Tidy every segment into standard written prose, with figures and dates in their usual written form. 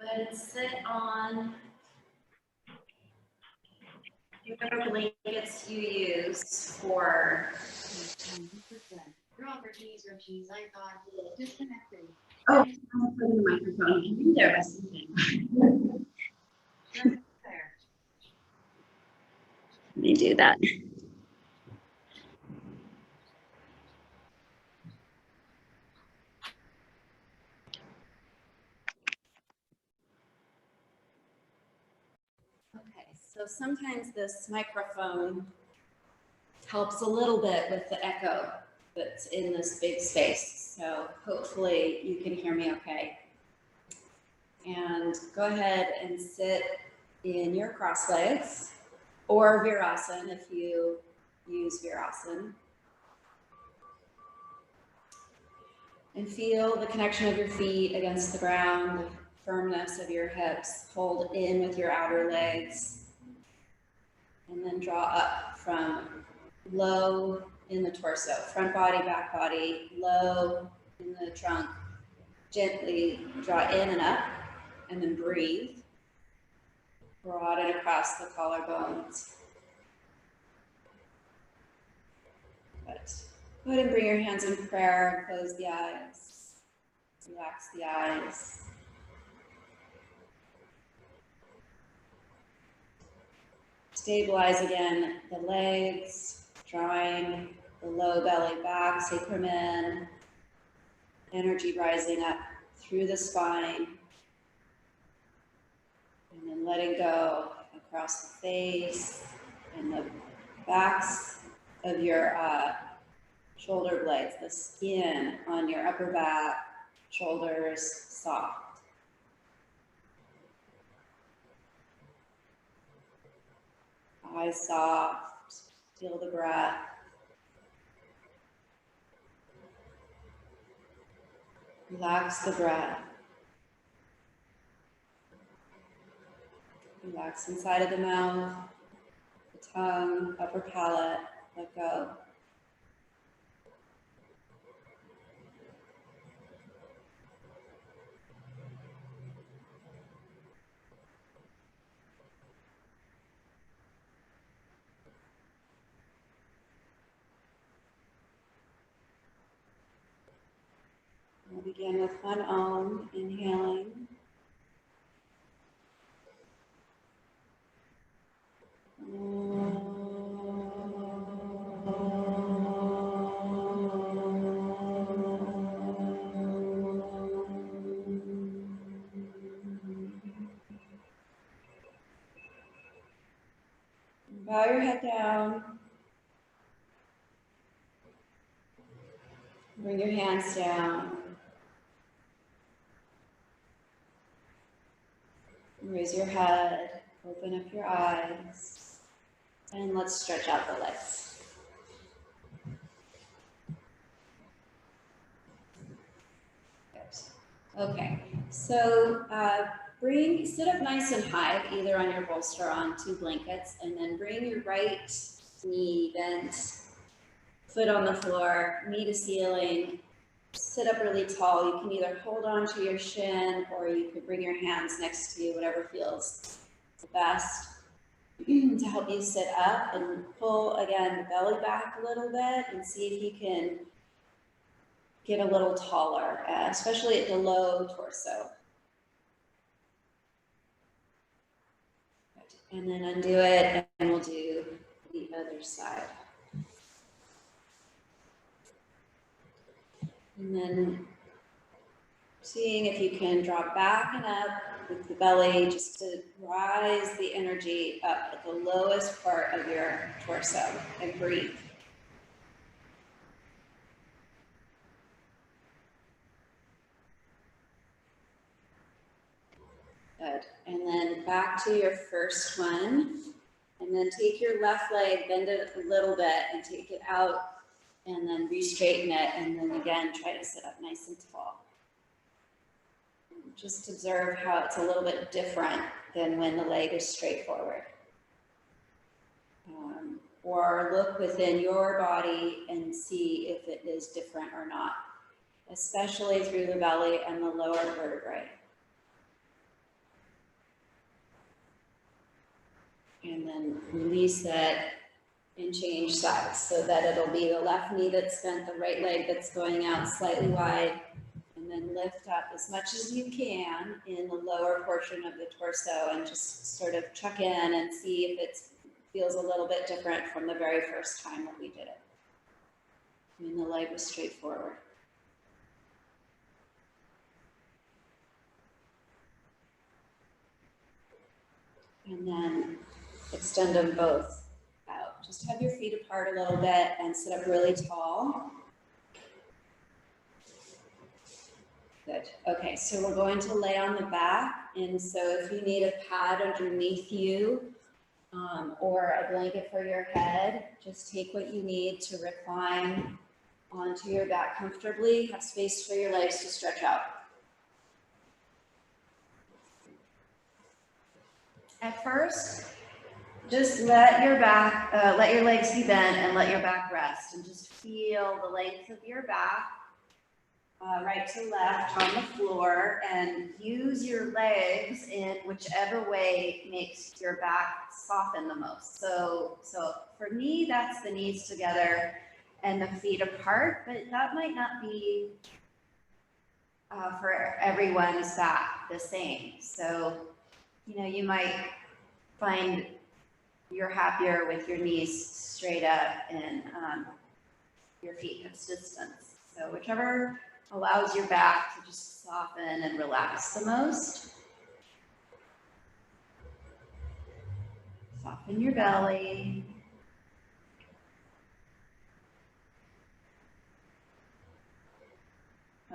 ahead and sit on whatever blankets you use for. You're on for cheese or cheese. I got disconnected. Oh, I'm putting the microphone in there or something. There. Let me do that. Okay, so sometimes this microphone helps a little bit with the echo that's in this big space. So hopefully you can hear me okay. And go ahead and sit in your cross legs or Virasana if you use Virasana. And feel the connection of your feet against the ground, the firmness of your hips. Hold in with your outer legs. And then draw up from low in the torso, front body, back body, low in the trunk. Gently draw in and up, and then breathe. Broaden across the collarbones. Good. Go ahead and bring your hands in prayer, close the eyes, relax the eyes. Stabilize again the legs, drawing the low belly back, sacrum in, energy rising up through the spine, and then letting go across the face and the backs of your shoulder blades, the skin on your upper back, shoulders soft. Eyes soft, feel the breath. Relax the breath. Relax inside of the mouth, the tongue, upper palate, let go. We'll begin with one Om, inhaling. Bow your head down. Bring your hands down. Raise your head, open up your eyes, and let's stretch out the legs. Good. Okay, so sit up nice and high, either on your bolster or on two blankets, and then bring your right knee bent, foot on the floor, knee to ceiling. Sit up really tall. You can either hold on to your shin or you could bring your hands next to you, whatever feels the best to help you sit up, and pull again the belly back a little bit and see if you can get a little taller, especially at the low torso. And then undo it, and we'll do the other side. And then seeing if you can drop back and up with the belly, just to rise the energy up at the lowest part of your torso, and breathe. Good. And then back to your first one. And then take your left leg, bend it a little bit, and take it out, and then re-straighten it, and then again, try to sit up nice and tall. Just observe how it's a little bit different than when the leg is straight forward. Or look within your body and see if it is different or not, especially through the belly and the lower vertebrae. And then release it and change sides so that it'll be the left knee that's bent, the right leg that's going out slightly wide, and then lift up as much as you can in the lower portion of the torso and just sort of check in and see if it feels a little bit different from the very first time that we did it. I mean, the leg was straightforward. And then extend them both out. Just have your feet apart a little bit and sit up really tall. Good. Okay, so we're going to lay on the back. And so if you need a pad underneath you or a blanket for your head, just take what you need to recline onto your back comfortably. Have space for your legs to stretch out. At first, just let your legs be bent and let your back rest, and just feel the length of your back, right to left on the floor, and use your legs in whichever way makes your back soften the most. So for me, that's the knees together and the feet apart, but that might not be for everyone's back the same. So, you might find you're happier with your knees straight up and your feet hip distance. So whichever allows your back to just soften and relax the most. Soften your belly.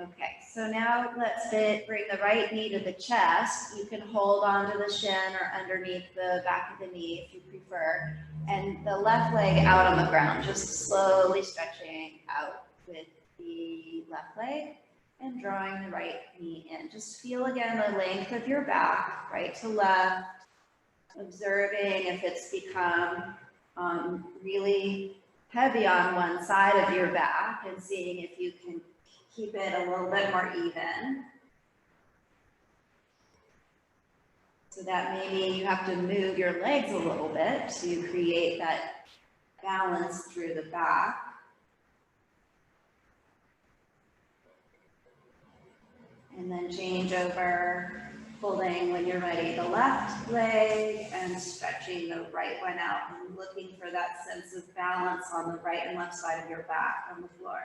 Okay, so now let's bring the right knee to the chest. You can hold onto the shin or underneath the back of the knee if you prefer. And the left leg out on the ground, just slowly stretching out with the left leg and drawing the right knee in. Just feel again the length of your back, right to left, observing if it's become really heavy on one side of your back and seeing if you can keep it a little bit more even. So that may mean you have to move your legs a little bit to create that balance through the back. And then change over, holding when you're ready the left leg and stretching the right one out and looking for that sense of balance on the right and left side of your back on the floor.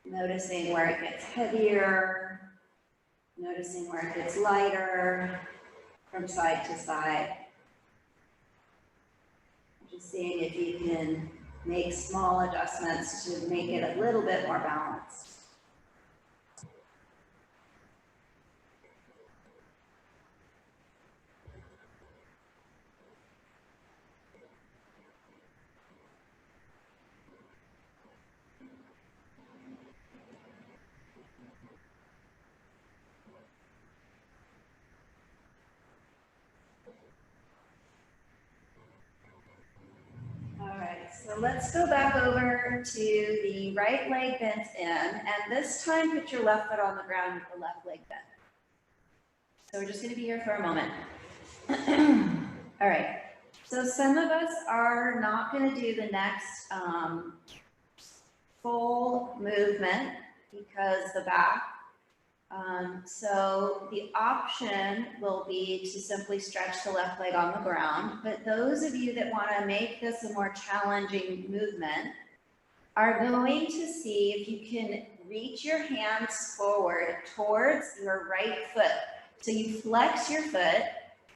Noticing where it gets heavier, noticing where it gets lighter from side to side. Just seeing if you can make small adjustments to make it a little bit more balanced. So let's go back over to the right leg bent in, and this time put your left foot on the ground with the left leg bent. So we're just going to be here for a moment. All right, so some of us are not going to do the next full movement because the back. So the option will be to simply stretch the left leg on the ground, but those of you that want to make this a more challenging movement are going to see if you can reach your hands forward towards your right foot. So you flex your foot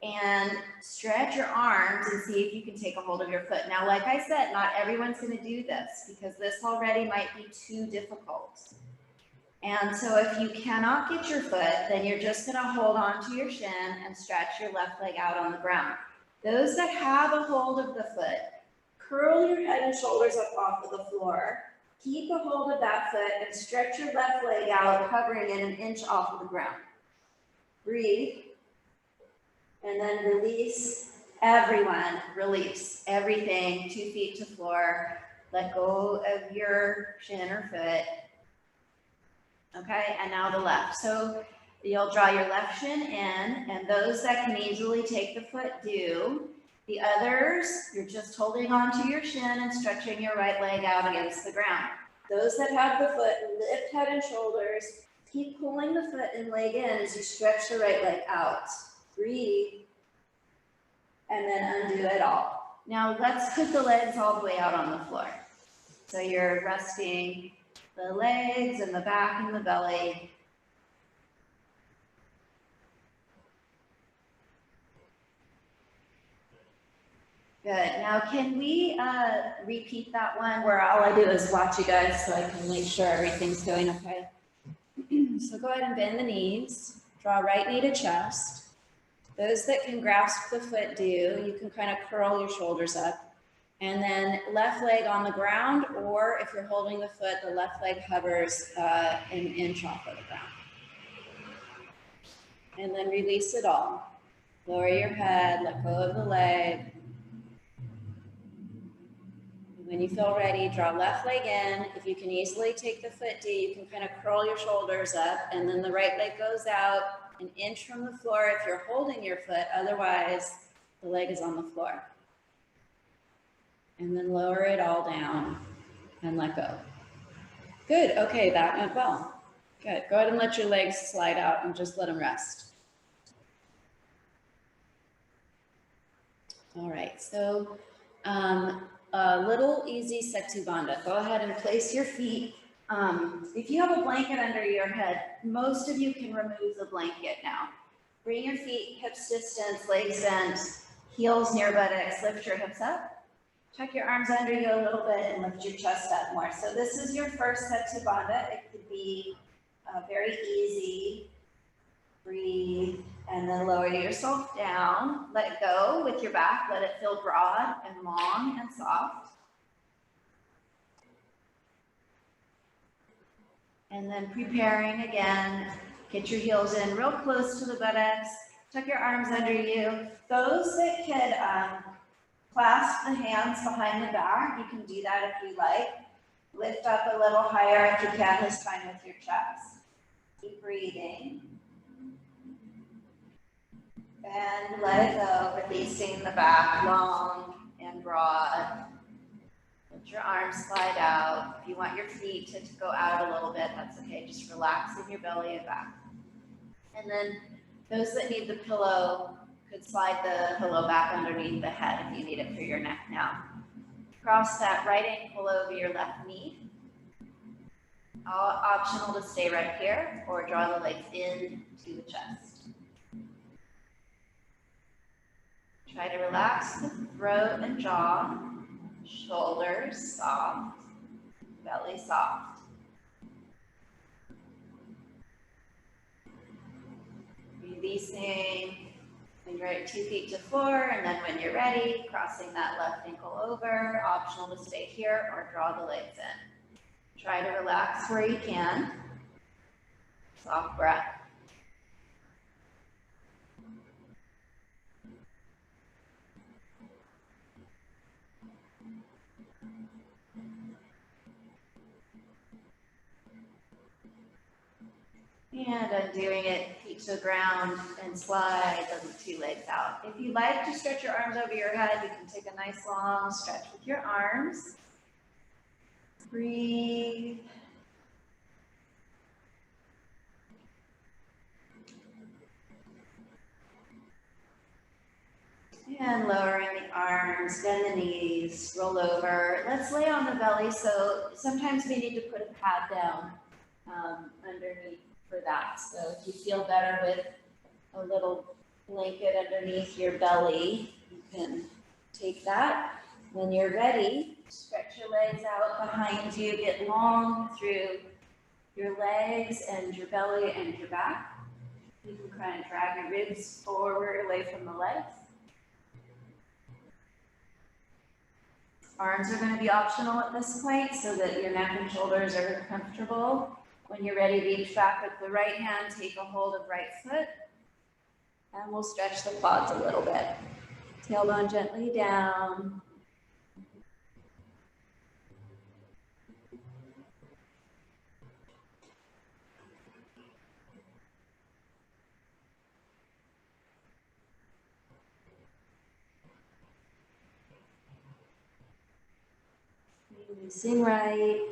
and stretch your arms and see if you can take a hold of your foot. Now, like I said, not everyone's going to do this because this already might be too difficult. And so if you cannot get your foot, then you're just going to hold on to your shin and stretch your left leg out on the ground. Those that have a hold of the foot, curl your head and shoulders up off of the floor. Keep a hold of that foot and stretch your left leg out, hovering in an inch off of the ground. Breathe. And then release. Everyone, release everything, 2 feet to floor. Let go of your shin or foot. Okay, and now the left. So You'll draw your left shin in, and those that can easily take the foot do. The others, you're just holding onto your shin and stretching your right leg out against the ground. Those that have the foot, lift head and shoulders. Keep pulling the foot and leg in as you stretch the right leg out. Breathe, and then undo it all. Now let's put the legs all the way out on the floor. So you're resting the legs and the back and the belly. Good. Now, can we repeat that one where all I do is watch you guys so I can make sure everything's going okay? So go ahead and bend the knees. Draw right knee to chest. Those that can grasp the foot do. You can kind of curl your shoulders up. And then left leg on the ground, or if you're holding the foot, the left leg hovers an inch off of the ground. And then release it all. Lower your head, let go of the leg. When you feel ready, draw left leg in. If you can easily take the foot D, you can kind of curl your shoulders up, and then the right leg goes out an inch from the floor if you're holding your foot. Otherwise, the leg is on the floor. And then lower it all down and let go. Good. Okay, that went well. Good. Go ahead and let your legs slide out and just let them rest. All right, so a little easy Setu Bandha. Go ahead and place your feet. If you have a blanket under your head, most of you can remove the blanket now. Bring your feet hips distance, legs bent, heels near buttocks, lift your hips up. Tuck your arms under you a little bit and lift your chest up more. So this is your first Setu Bandha. It could be very easy. Breathe, and then lower yourself down. Let go with your back. Let it feel broad and long and soft. And then preparing again, get your heels in real close to the buttocks. Tuck your arms under you. Those that could clasp the hands behind the back, you can do that if you like. Lift up a little higher if you can, this time with your chest. Keep breathing. And let it go, releasing the back long and broad. Let your arms slide out. If you want your feet to go out a little bit, that's okay. Just relaxing your belly and back. And then those that need the pillow could slide the pillow back underneath the head if you need it for your neck now. Cross that right ankle over your left knee. All optional to stay right here, or draw the legs in to the chest. Try to relax the throat and jaw, shoulders soft, belly soft. Releasing when you're at 2 feet to floor, and then when you're ready, crossing that left ankle over, optional to stay here or draw the legs in. Try to relax where you can. Soft breath. And undoing it, feet to the ground, and slide the 2 legs out. If you like to stretch your arms over your head, you can take a nice long stretch with your arms. Breathe. And lowering the arms, bend the knees, roll over. Let's lay on the belly. So sometimes we need to put a pad down underneath for that. So if you feel better with a little blanket underneath your belly, you can take that. When you're ready, stretch your legs out behind you, get long through your legs and your belly and your back. You can kind of drag your ribs forward away from the legs. Arms are going to be optional at this point so that your neck and shoulders are comfortable. When you're ready, reach back with the right hand, take a hold of right foot, and we'll stretch the quads a little bit. Tailbone gently down. Releasing right.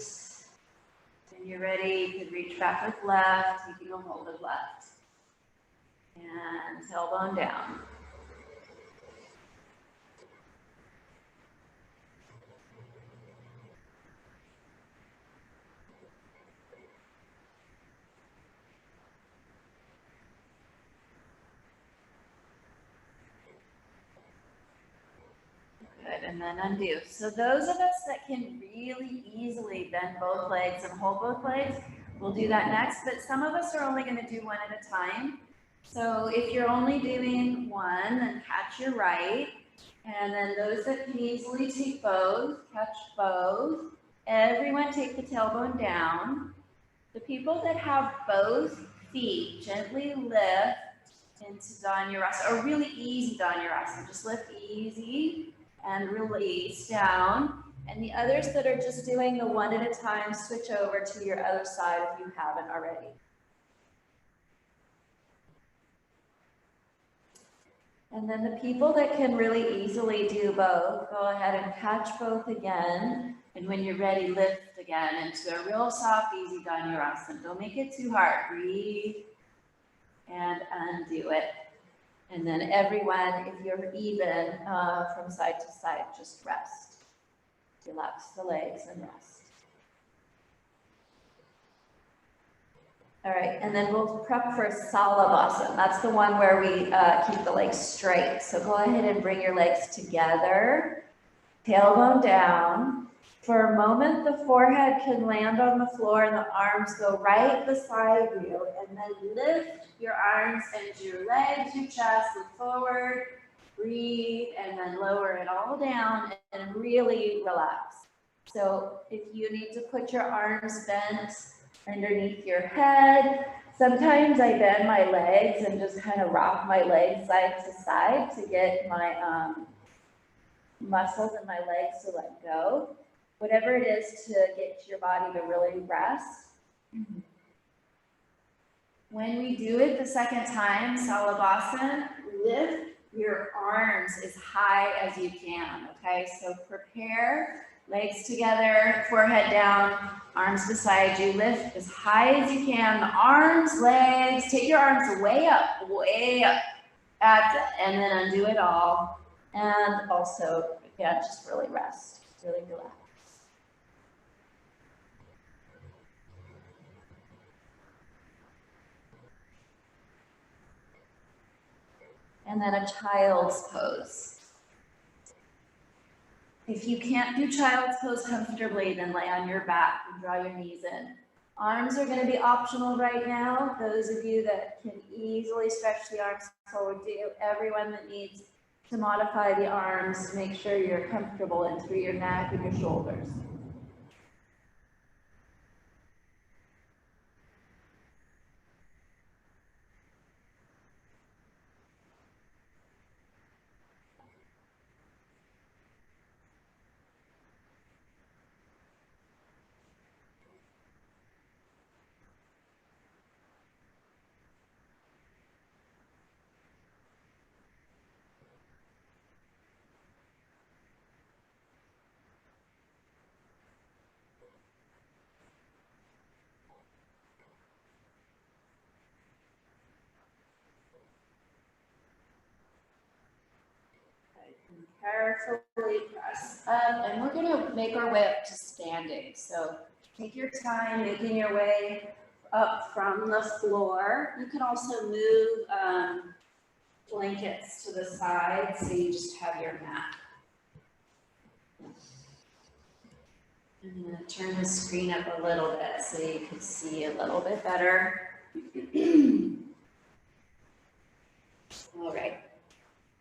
When you're ready, you could reach back with left, taking a hold of left. And tailbone down. Good, and then undo. So those of us that can really easily bend both legs and hold both legs, we'll do that next, but some of us are only gonna do one at a time. So if you're only doing one, then catch your right, and then those that can easily take both, catch both. Everyone take the tailbone down. The people that have both feet, gently lift into Dhanurasana, or really easy Dhanurasana, just lift easy and release down. And the others that are just doing the one at a time, switch over to your other side if you haven't already. And then the people that can really easily do both, go ahead and catch both again. And when you're ready, lift again into a real soft, easy Dhanurasana. Don't make it too hard. Breathe and undo it. And then everyone, if you're even from side to side, just rest. Relax the legs and rest. All right, and then we'll prep for Salabhasana. That's the one where we keep the legs straight. So go ahead and bring your legs together, tailbone down. For a moment, the forehead can land on the floor and the arms go right beside you. And then lift your arms and your legs, your chest, look forward, breathe, and then lower it all down and really relax. So if you need to put your arms bent underneath your head, sometimes I bend my legs and just kind of rock my legs side to side to get my muscles in my legs to let go. Whatever it is to get your body to really rest. When we do it the second time, Salabhasana, lift your arms as high as you can, okay? So prepare, legs together, forehead down, arms beside you, lift as high as you can, the arms, legs, take your arms way up, that's it, and then undo it all. And also, again, just really rest, really relax. And then a child's pose. If you can't do child's pose comfortably, then lay on your back and draw your knees in. Arms are going to be optional right now. Those of you that can easily stretch the arms forward, do. Everyone that needs to modify the arms, make sure you're comfortable in through your neck and your shoulders. Carefully press up, and we're going to make our way up to standing. So take your time making your way up from the floor. You can also move blankets to the side so you just have your mat. I'm going to turn the screen up a little bit so you can see a little bit better. All right.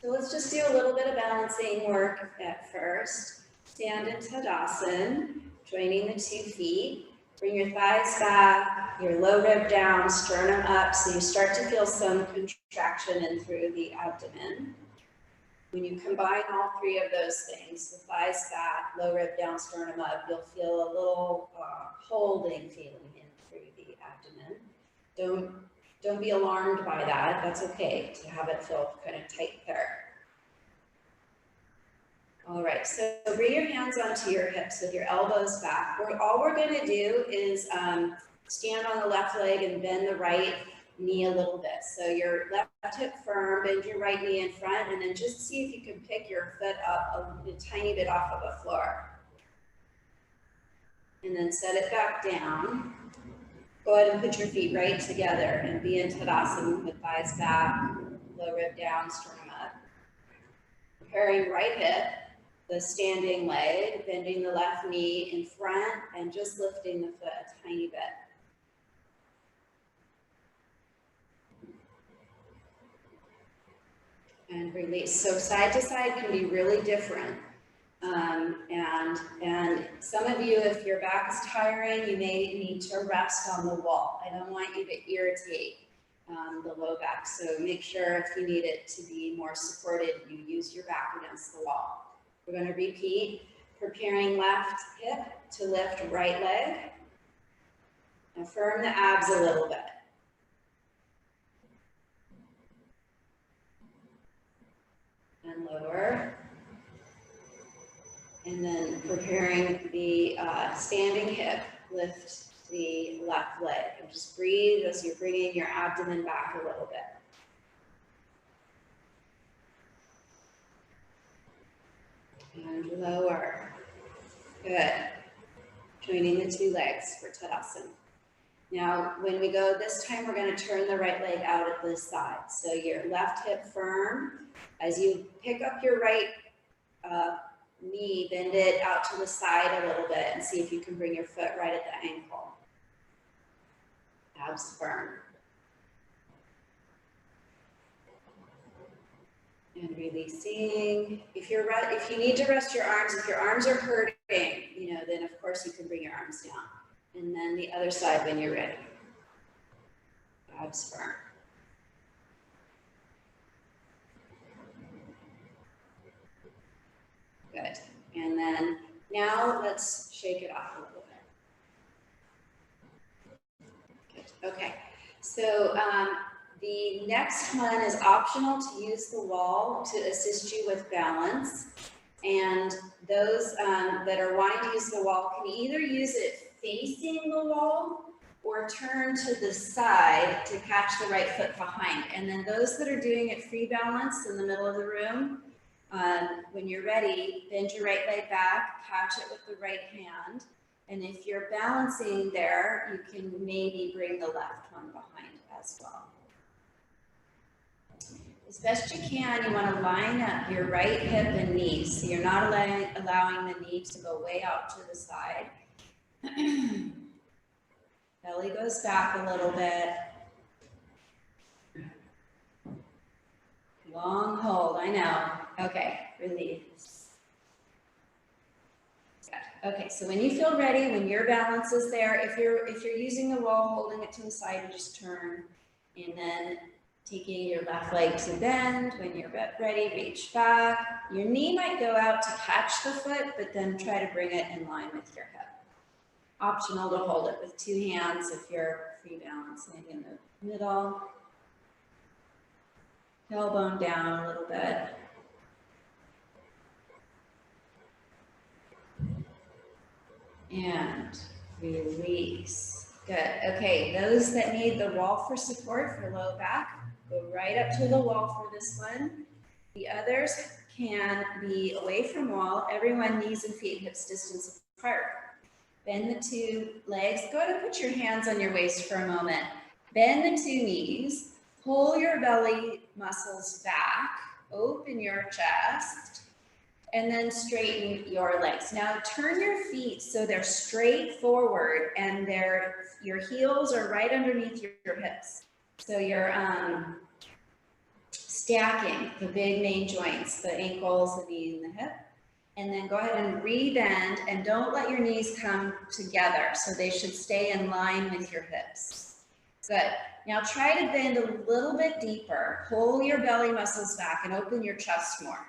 So let's just do a little bit of balancing work at first. Stand in Tadasana, joining the 2 feet. Bring your thighs back, your low rib down, sternum up, so you start to feel some contraction in through the abdomen. When you combine all 3 of those things, the thighs back, low rib down, sternum up, you'll feel a little holding feeling in through the abdomen. Don't be alarmed by that. That's okay to have it feel kind of tight there. All right, so bring your hands onto your hips with your elbows back. All we're gonna do is stand on the left leg and bend the right knee a little bit. So your left hip firm, bend your right knee in front, and then just see if you can pick your foot up a tiny bit off of the floor. And then set it back down. Go ahead and put your feet right together and be in Tadasana with thighs back, low rib down, sternum up. Preparing right hip, the standing leg, bending the left knee in front and just lifting the foot a tiny bit. And release. So side to side can be really different. And some of you, if your back is tiring, you may need to rest on the wall. I don't want you to irritate the low back. So make sure if you need it to be more supported, you use your back against the wall. We're going to repeat, preparing left hip to lift right leg. And firm the abs a little bit. And lower. And then preparing the standing hip, lift the left leg. And just breathe as you're bringing your abdomen back a little bit. And lower. Good. Joining the two legs for Tadasana. Now, when we go this time, we're going to turn the right leg out at the side. So your left hip firm. As you pick up your right knee, bend it out to the side a little bit and see if you can bring your foot right at the ankle. Abs firm. And releasing. If you need to rest your arms, if your arms are hurting, then of course you can bring your arms down. And then the other side when you're ready. Abs firm. Good. And then now let's shake it off a little bit. Good. Okay. So the next one is optional to use the wall to assist you with balance. And those that are wanting to use the wall can either use it facing the wall or turn to the side to catch the right foot behind. And then those that are doing it free balance in the middle of the room, when you're ready, bend your right leg back, catch it with the right hand. And if you're balancing there, you can maybe bring the left one behind as well. As best you can, you want to line up your right hip and knees. So you're not allowing the knee to go way out to the side. Belly goes back a little bit. Long hold, I know. Okay, release. Good. Okay, so when you feel ready, when your balance is there, if you're using the wall, holding it to the side, and just turn, and then taking your left leg to bend. When you're ready, reach back. Your knee might go out to catch the foot, but then try to bring it in line with your hip. Optional to hold it with two hands if you're free balancing in the middle. Tailbone down a little bit. And release. Good. Okay, those that need the wall for support for low back, go right up to the wall for this one. The others can be away from wall. Everyone knees and feet hips distance apart. Bend the two legs. Go ahead and put your hands on your waist for a moment. Bend the two knees. Pull your belly muscles back. Open your chest. And then straighten your legs. Now turn your feet so they're straight forward and your heels are right underneath your hips. So you're stacking the big main joints, the ankles, the knee, and the hip. And then go ahead and re-bend and don't let your knees come together. So they should stay in line with your hips. Good. Now try to bend a little bit deeper. Pull your belly muscles back and open your chest more.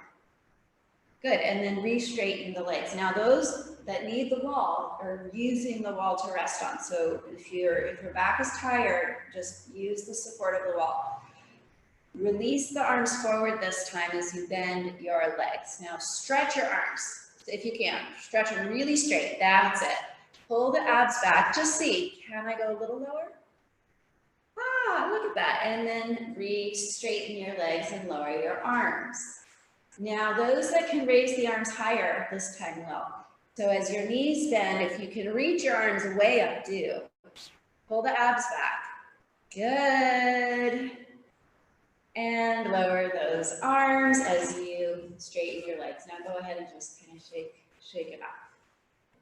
Good, and then re-straighten the legs. Now those that need the wall are using the wall to rest on. So if your back is tired, just use the support of the wall. Release the arms forward this time as you bend your legs. Now stretch your arms, if you can. Stretch them really straight, that's it. Pull the abs back, just see, can I go a little lower? Ah, look at that. And then straighten your legs and lower your arms. Now those that can raise the arms higher this time will. So as your knees bend, if you can reach your arms way up, do. Pull the abs back. Good. And lower those arms as you straighten your legs. Now go ahead and just kind of shake it off.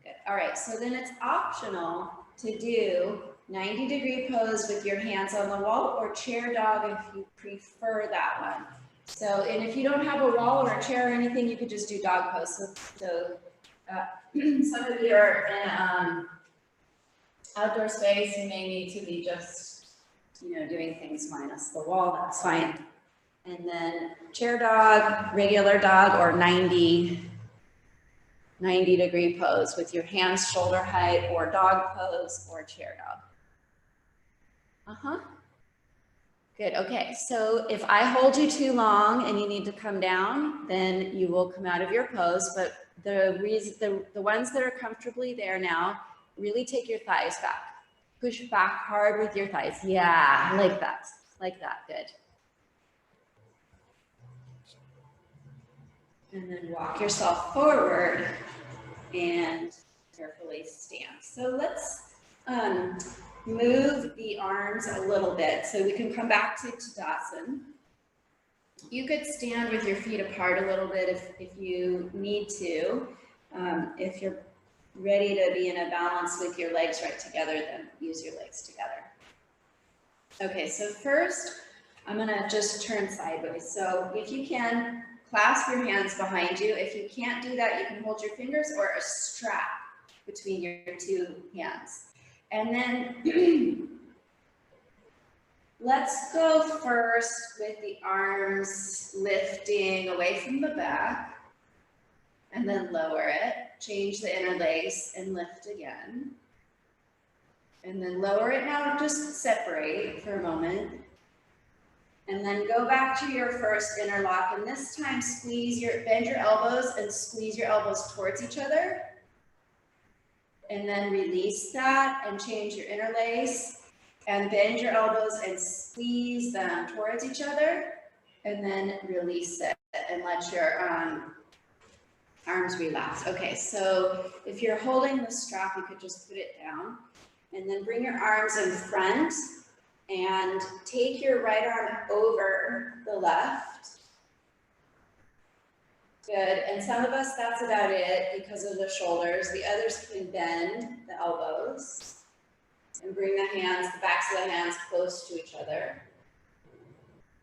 Good. All right, so then it's optional to do 90-degree pose with your hands on the wall or chair dog if you prefer that one. So, and if you don't have a wall or a chair or anything, you could just do dog pose. Some of you are in outdoor space, you may need to be just, doing things minus the wall, that's fine. And then chair dog, regular dog, or 90-degree pose with your hands shoulder height, or dog pose, or chair dog. Good, okay, so if I hold you too long and you need to come down, then you will come out of your pose, but the ones that are comfortably there now, really take your thighs back. Push back hard with your thighs. Yeah, like that, good. And then walk yourself forward and carefully stand. So let's move the arms a little bit so we can come back to Tadasana. You could stand with your feet apart a little bit if you need to. If you're ready to be in a balance with your legs right together, then use your legs together. Okay, so first I'm gonna just turn sideways. So if you can, clasp your hands behind you. If you can't do that, you can hold your fingers or a strap between your two hands. And then let's go first with the arms lifting away from the back and then lower it. Change the interlace and lift again. And then lower it now, just separate for a moment. And then go back to your first interlock, and this time bend your elbows and squeeze your elbows towards each other. And then release that and change your interlace and bend your elbows and squeeze them towards each other. And then release it and let your arms relax. Okay, so if you're holding the strap, you could just put it down. And then bring your arms in front. And take your right arm over the left. Good, and some of us, that's about it because of the shoulders. The others can bend the elbows and bring the backs of the hands close to each other.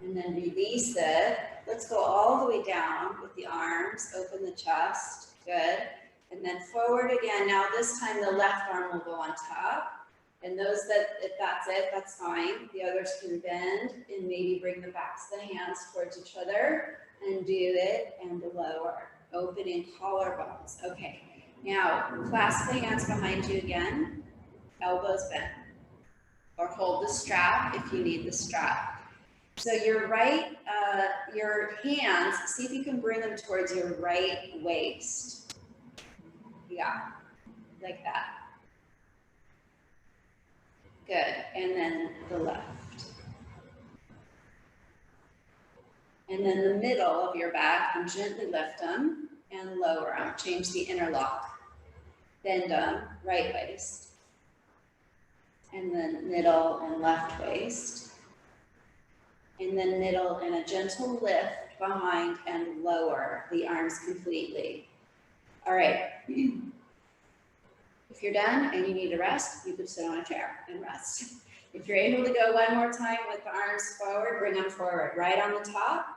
And then release it. Let's go all the way down with the arms, open the chest, good. And then forward again. Now this time the left arm will go on top. And those if that's it, that's fine. The others can bend and maybe bring the backs of the hands towards each other and do it and lower, opening collarbones. Okay, now clasp the hands behind you again, elbows bent, or hold the strap if you need the strap. So your your hands, see if you can bring them towards your right waist. Yeah, like that. Good, and then the left. And then the middle of your back, and gently lift them and lower them. Change the interlock. Bend them, right waist. And then middle and left waist. And then middle and a gentle lift behind and lower the arms completely. All right. If you're done and you need to rest, you could sit on a chair and rest. If you're able to go one more time with the arms forward, bring them forward, right on the top.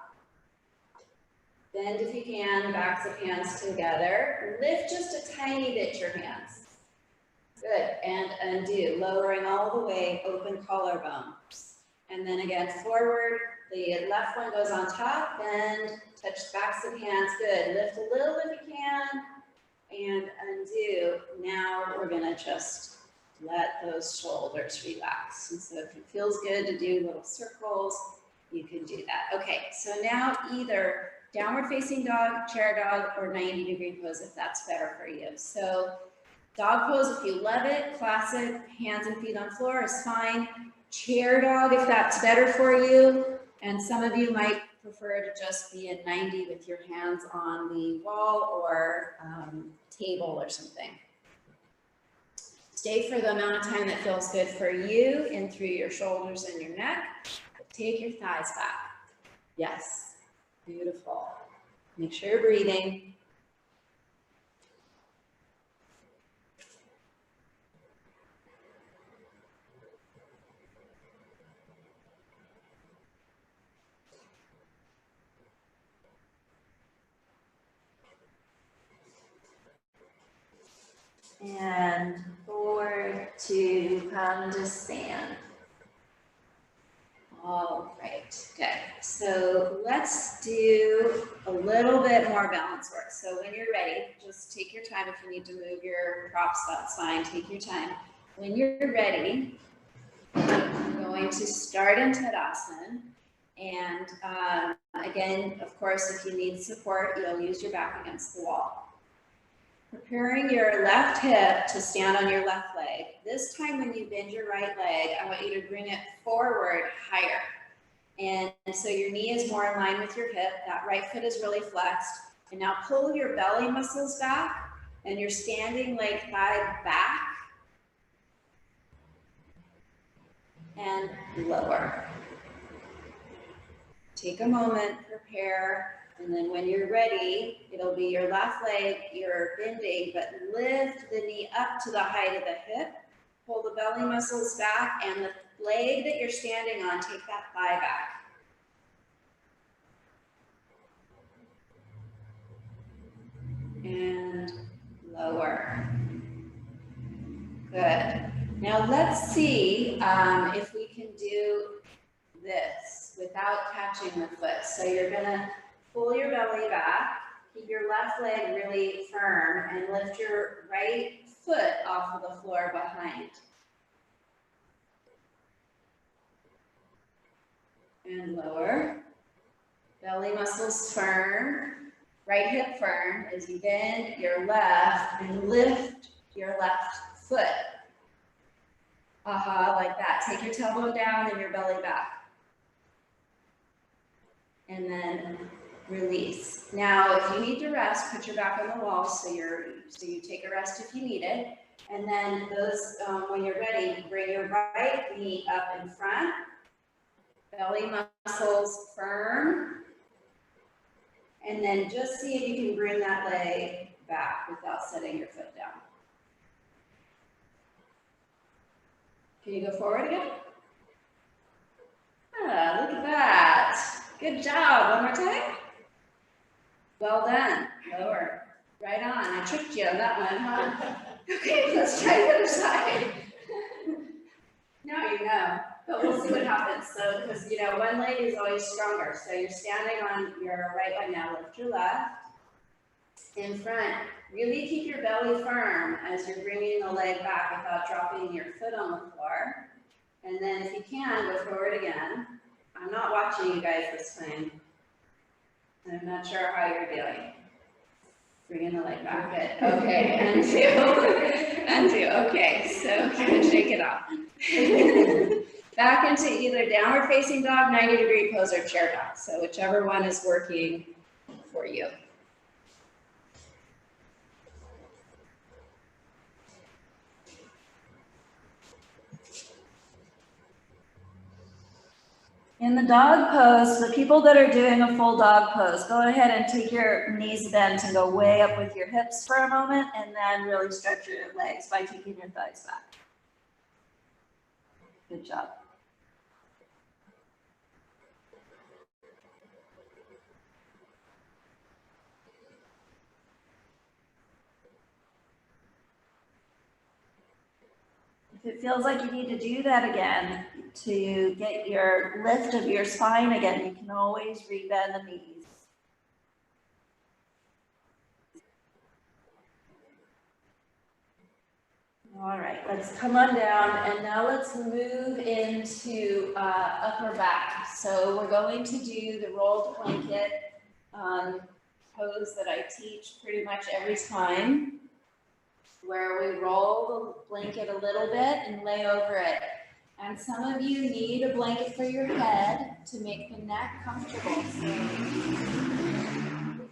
Bend if you can, backs of hands together. Lift just a tiny bit your hands. Good, and undo, lowering all the way, open collarbone. And then again, forward, the left one goes on top, bend, touch backs of hands, good. Lift a little if you can. And undo. Now we're gonna just let those shoulders relax. And so if it feels good to do little circles, you can do that. Okay, so now either downward facing dog, chair dog, or 90-degree pose if that's better for you. So dog pose, if you love it, classic, hands and feet on floor is fine. Chair dog, if that's better for you. And some of you might prefer to just be in 90 with your hands on the wall or table or something. Stay for the amount of time that feels good for you in through your shoulders and your neck. Take your thighs back. Yes, beautiful. Make sure you're breathing. And forward to come to stand. All right, good. So let's do a little bit more balance work. So when you're ready, just take your time. If you need to move your props, that's fine. Take your time. When you're ready, I'm going to start in Tadasana. And again, of course, if you need support, you'll use your back against the wall. Preparing your left hip to stand on your left leg. This time when you bend your right leg, I want you to bring it forward higher. And so your knee is more in line with your hip. That right foot is really flexed. And now pull your belly muscles back. And you're standing leg thigh back. And lower. Take a moment, prepare. And then when you're ready, it'll be your left leg, you're bending, but lift the knee up to the height of the hip. Pull the belly muscles back, and the leg that you're standing on, take that thigh back. And lower. Good. Now let's see if we can do this without catching the foot. So you're gonna pull your belly back, keep your left leg really firm, and lift your right foot off of the floor behind. And lower. Belly muscles firm, right hip firm as you bend your left and lift your left foot. Like that. Take your tailbone down and your belly back. And then release. Now, if you need to rest, put your back on the wall so you take a rest if you need it. And then when you're ready, bring your right knee up in front. Belly muscles firm. And then just see if you can bring that leg back without setting your foot down. Can you go forward again? Ah, look at that. Good job. One more time. Well done. Lower. Right on. I tricked you on that one, huh? Okay, let's try the other side. Now you know, but we'll see what happens. So, because one leg is always stronger. So you're standing on your right leg now. Lift your left in front. Really keep your belly firm as you're bringing the leg back without dropping your foot on the floor. And then if you can, go forward again. I'm not watching you guys this time. I'm not sure how you're doing. Bringing the leg back. Good. Okay, and two. And two. Okay, so kind of shake it off. Back into either downward facing dog, 90-degree pose, or chair dog. So whichever one is working for you. In the dog pose, the people that are doing a full dog pose, go ahead and take your knees bent and go way up with your hips for a moment, and then really stretch your legs by taking your thighs back. Good job. If it feels like you need to do that again to get your lift of your spine again, you can always rebend the knees. All right, let's come on down, and now let's let's move into upper back. So we're going to do the rolled blanket pose that I teach pretty much every time, where we roll the blanket a little bit and lay over it. And some of you need a blanket for your head to make the neck comfortable. So if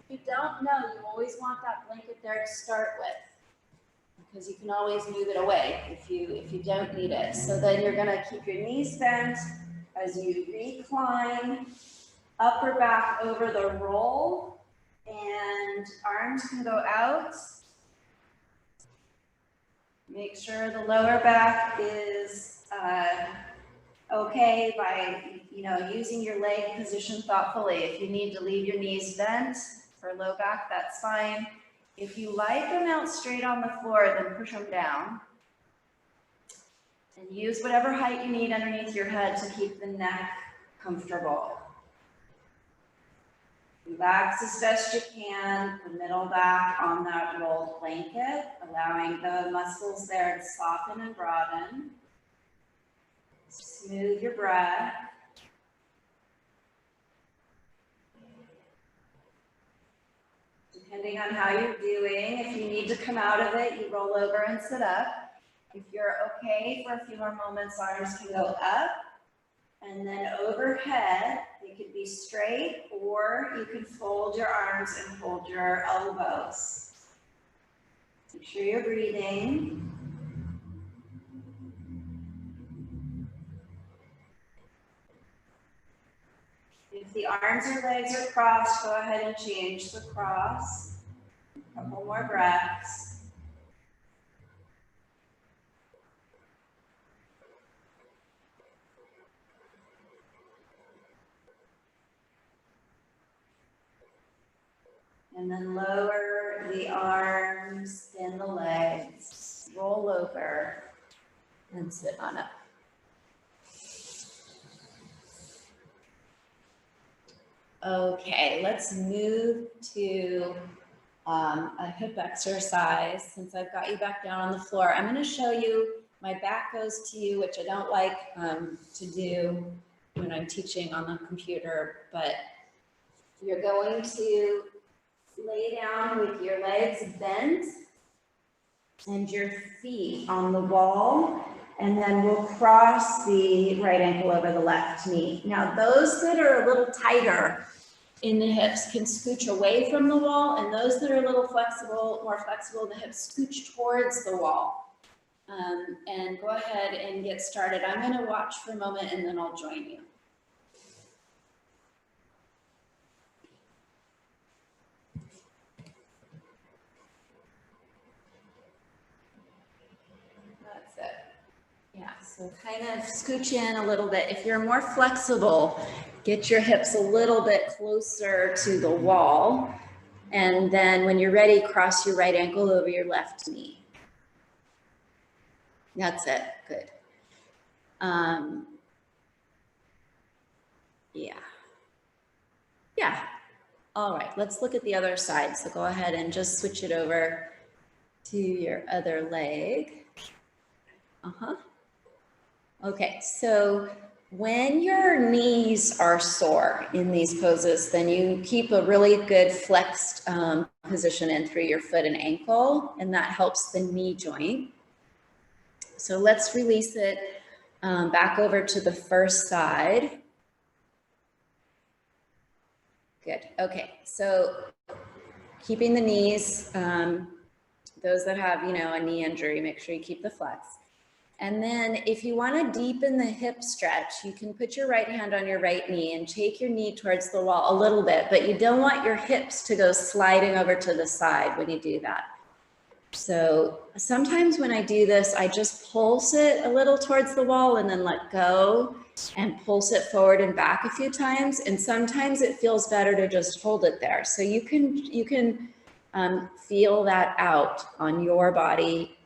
you don't know, you always want that blanket there to start with, because you can always move it away if you don't need it. So then you're gonna keep your knees bent as you recline, upper back over the roll, and arms can go out. Make sure the lower back is okay by using your leg position thoughtfully. If you need to leave your knees bent for low back, that's fine. If you like them out straight on the floor, then push them down. And use whatever height you need underneath your head to keep the neck comfortable. Relax as best you can, the middle back on that rolled blanket, allowing the muscles there to soften and broaden. Smooth your breath. Depending on how you're doing, if you need to come out of it, you roll over and sit up. If you're okay for a few more moments, arms can go up and then overhead. They could be straight, or you can fold your arms and hold your elbows. Make sure you're breathing. If the arms or legs are crossed, go ahead and change the cross. A couple more breaths. And then lower the arms and the legs. Roll over and sit on up. Okay, let's move to a hip exercise. Since I've got you back down on the floor, I'm going to show you, my back goes to you, which I don't like to do when I'm teaching on the computer, but you're going to lay down with your legs bent and your feet on the wall, and then we'll cross the right ankle over the left knee. Now, those that are a little tighter in the hips can scooch away from the wall, and those that are a little more flexible in the hips, scooch towards the wall. And go ahead and get started. I'm going to watch for a moment and then I'll join you. That's it. Yeah, so kind of scooch in a little bit. If you're more flexible, get your hips a little bit closer to the wall. And then when you're ready, cross your right ankle over your left knee. That's it. Good. Yeah. All right, let's look at the other side. So go ahead and just switch it over to your other leg. Okay, so when your knees are sore in these poses, then you keep a really good flexed position in through your foot and ankle, and that helps the knee joint. So let's release it back over to the first side. Good. Okay, so keeping the knees, those that have, a knee injury, make sure you keep the flex. And then if you want to deepen the hip stretch, you can put your right hand on your right knee and take your knee towards the wall a little bit, but you don't want your hips to go sliding over to the side when you do that. So sometimes when I do this, I just pulse it a little towards the wall and then let go and pulse it forward and back a few times. And sometimes it feels better to just hold it there. So you can feel that out on your body,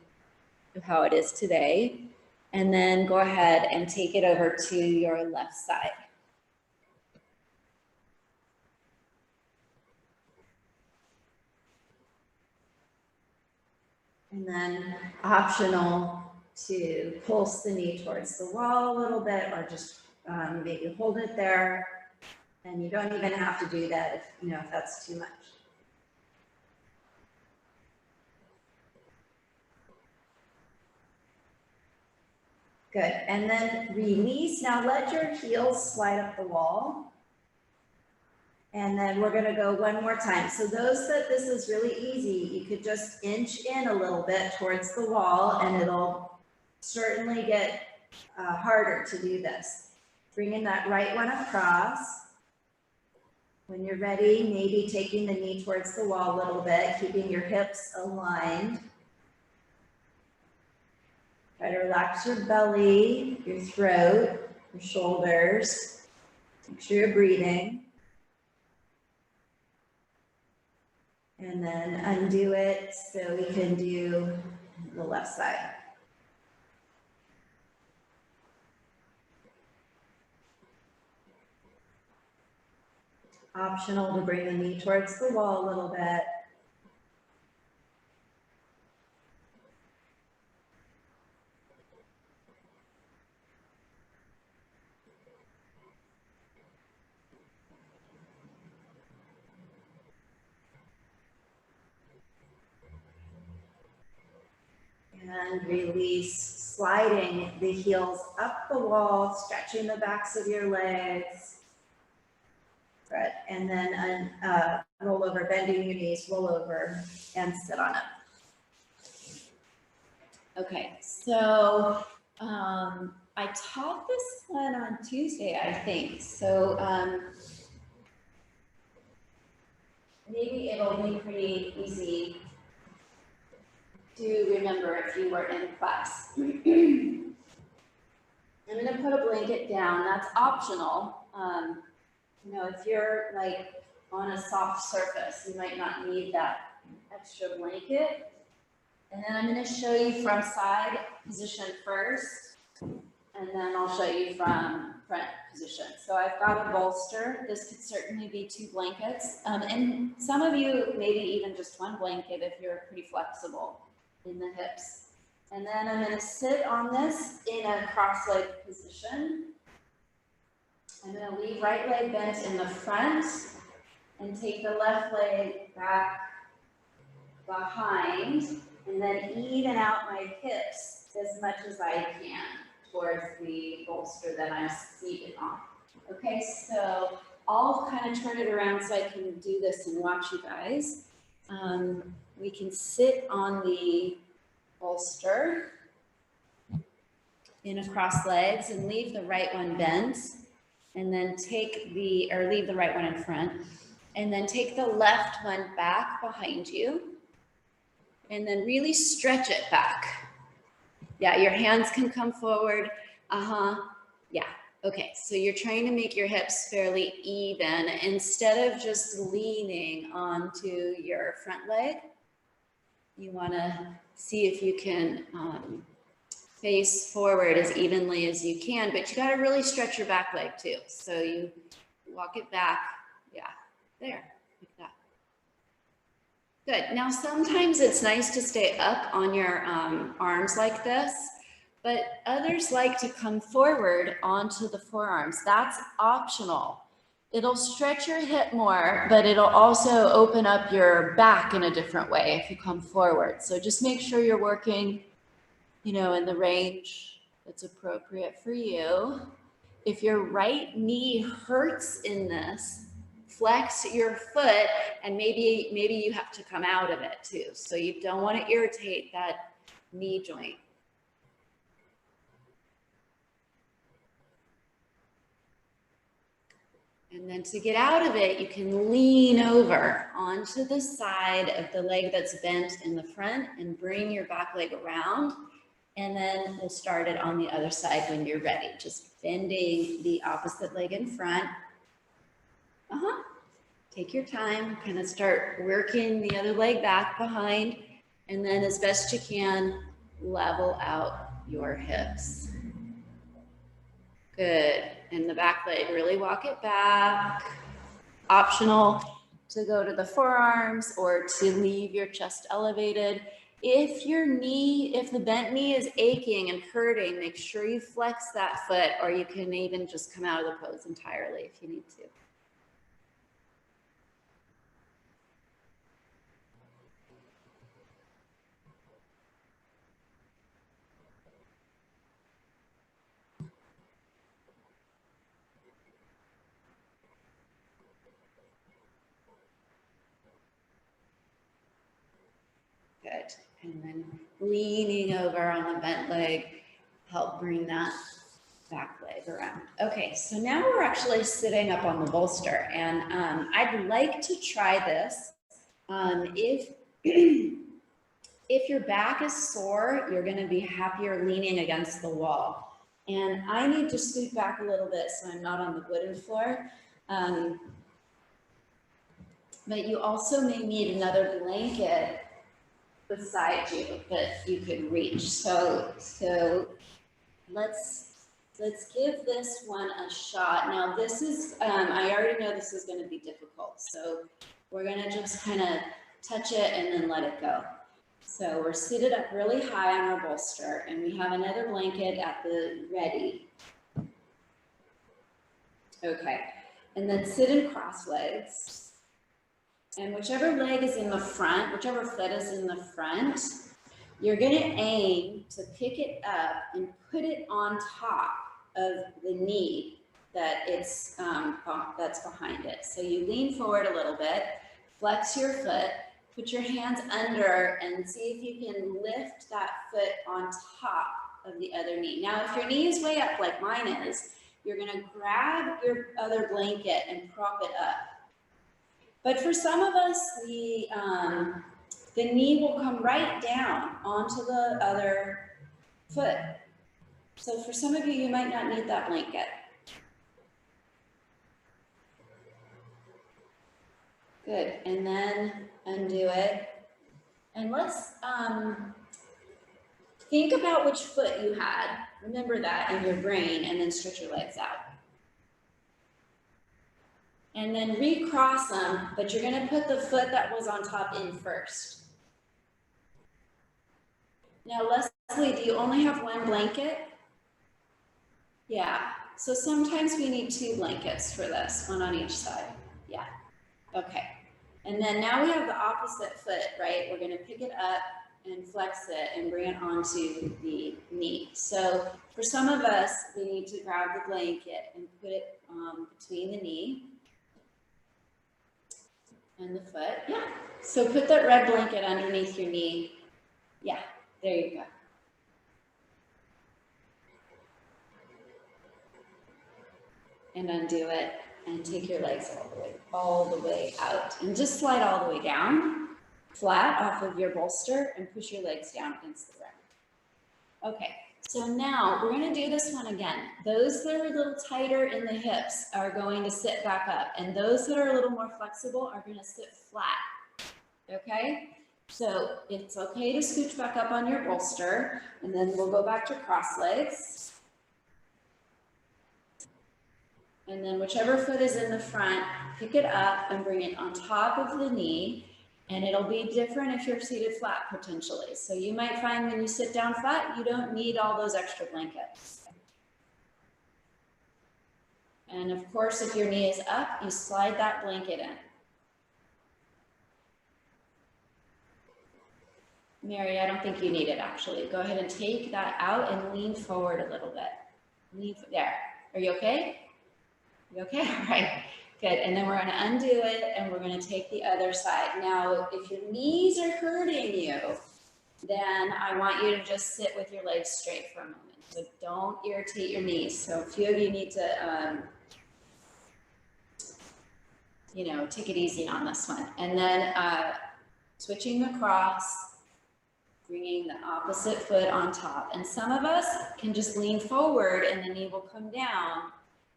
how it is today. And then go ahead and take it over to your left side. And then optional, to pulse the knee towards the wall a little bit, or just maybe hold it there. And you don't even have to do that if that's too much. Good, and then release. Now let your heels slide up the wall. And then we're gonna go one more time. So those that this is really easy, you could just inch in a little bit towards the wall, and it'll certainly get harder to do this. Bringing that right one across. When you're ready, maybe taking the knee towards the wall a little bit, keeping your hips aligned. Try to relax your belly, your throat, your shoulders. Make sure you're breathing. And then undo it so we can do the left side. Optional to bring the knee towards the wall a little bit. And release, sliding the heels up the wall, stretching the backs of your legs. Good, and then roll over, bending your knees, roll over, and sit on it. Okay, so I taught this one on Tuesday, I think. So maybe it'll be pretty easy to remember if you were in class. I'm gonna put a blanket down, that's optional. If you're like on a soft surface, you might not need that extra blanket. And then I'm gonna show you from side position first, and then I'll show you from front position. So I've got a bolster. This could certainly be 2 blankets. And some of you, maybe even just 1 blanket if you're pretty flexible in the hips. And then I'm gonna sit on this in a cross-leg position. I'm gonna leave right leg bent in the front and take the left leg back behind, and then even out my hips as much as I can towards the bolster that I'm seated on. Okay, so I'll kind of turn it around so I can do this and watch you guys. We can sit on the bolster in across legs and leave the right one bent, and then leave the right one in front, and then take the left one back behind you, and then really stretch it back. Yeah, your hands can come forward. Yeah, okay, so you're trying to make your hips fairly even instead of just leaning onto your front leg. You wanna see if you can face forward as evenly as you can, but you gotta really stretch your back leg too. So you walk it back, yeah, there, like that. Good, now sometimes it's nice to stay up on your arms like this, but others like to come forward onto the forearms. That's optional. It'll stretch your hip more, but it'll also open up your back in a different way if you come forward. So just make sure you're working in the range that's appropriate for you. If your right knee hurts in this, flex your foot, and maybe you have to come out of it too. So you don't want to irritate that knee joint. And then to get out of it, you can lean over onto the side of the leg that's bent in the front and bring your back leg around. And then we'll start it on the other side when you're ready. Just bending the opposite leg in front. Take your time, kind of start working the other leg back behind, and then as best you can, level out your hips. Good, and the back leg, really walk it back. Optional to go to the forearms or to leave your chest elevated. if the bent knee is aching and hurting, make sure you flex that foot, or you can even just come out of the pose entirely if you need to. Good. And then leaning over on the bent leg, help bring that back leg around. Okay, so now we're actually sitting up on the bolster, and I'd like to try this. If if your back is sore, you're going to be happier leaning against the wall. And I need to scoot back a little bit so I'm not on the wooden floor. But you also may need another blanket beside you that you could reach. So let's give this one a shot. Now this is, I already know this is going to be difficult. So we're going to just kind of touch it and then let it go. So we're seated up really high on our bolster, and we have another blanket at the ready. Okay, and then sit in cross legs. And whichever leg is in the front, whichever foot is in the front, you're going to aim to pick it up and put it on top of the knee that it's that's behind it. So you lean forward a little bit, flex your foot, put your hands under, and see if you can lift that foot on top of the other knee. Now, if your knee is way up like mine is, you're going to grab your other blanket and prop it up. But for some of us, the knee will come right down onto the other foot. So for some of you, you might not need that blanket. Good, and then undo it. And let's think about which foot you had. Remember that in your brain, and then stretch your legs out. And then recross them, but you're gonna put the foot that was on top in first. Now, Leslie, do you only have one blanket? Yeah, so sometimes we need two blankets for this, one on each side. Yeah, okay. And then now we have the opposite foot, right? We're gonna pick it up and flex it and bring it onto the knee. So for some of us, we need to grab the blanket and put it between the knee and the foot. Yeah. So put that red blanket underneath your knee. Yeah, there you go. And undo it and take your legs all the way out, and just slide all the way down, flat off of your bolster, and push your legs down against the ground. Okay, so now we're gonna do this one again. Those that are a little tighter in the hips are going to sit back up, and those that are a little more flexible are gonna sit flat, okay? So it's okay to scooch back up on your bolster, and then we'll go back to cross legs. And then whichever foot is in the front, pick it up and bring it on top of the knee. And it'll be different if you're seated flat potentially. So you might find when you sit down flat, you don't need all those extra blankets. And of course, if your knee is up, you slide that blanket in. Mary, I don't think you need it actually. Go ahead and take that out and lean forward a little bit. Lean there. Are you okay? You okay? All right, good. And then we're going to undo it, and we're going to take the other side. Now, if your knees are hurting you, then I want you to just sit with your legs straight for a moment. So don't irritate your knees. So a few of you need to, take it easy on this one. And then switching across, bringing the opposite foot on top. And some of us can just lean forward, and the knee will come down.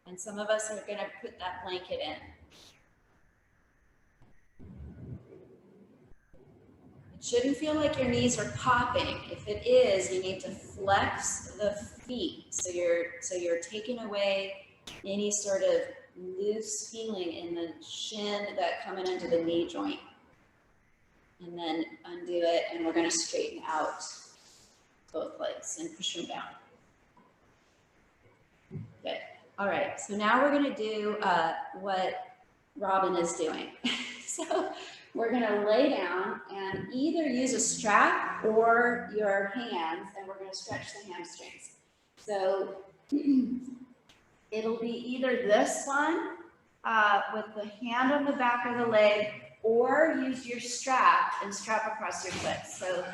And some of us are going to put that blanket in. It shouldn't feel like your knees are popping. If it is, you need to flex the feet. So you're taking away any sort of loose feeling in the shin that coming into the knee joint. and then undo it, and we're gonna straighten out both legs and push them down. Good. All right, so now we're gonna do what Robin is doing. So we're gonna lay down and either use a strap or your hands, and we're gonna stretch the hamstrings. So it'll be either this one with the hand on the back of the leg, or use your strap and strap across your foot. So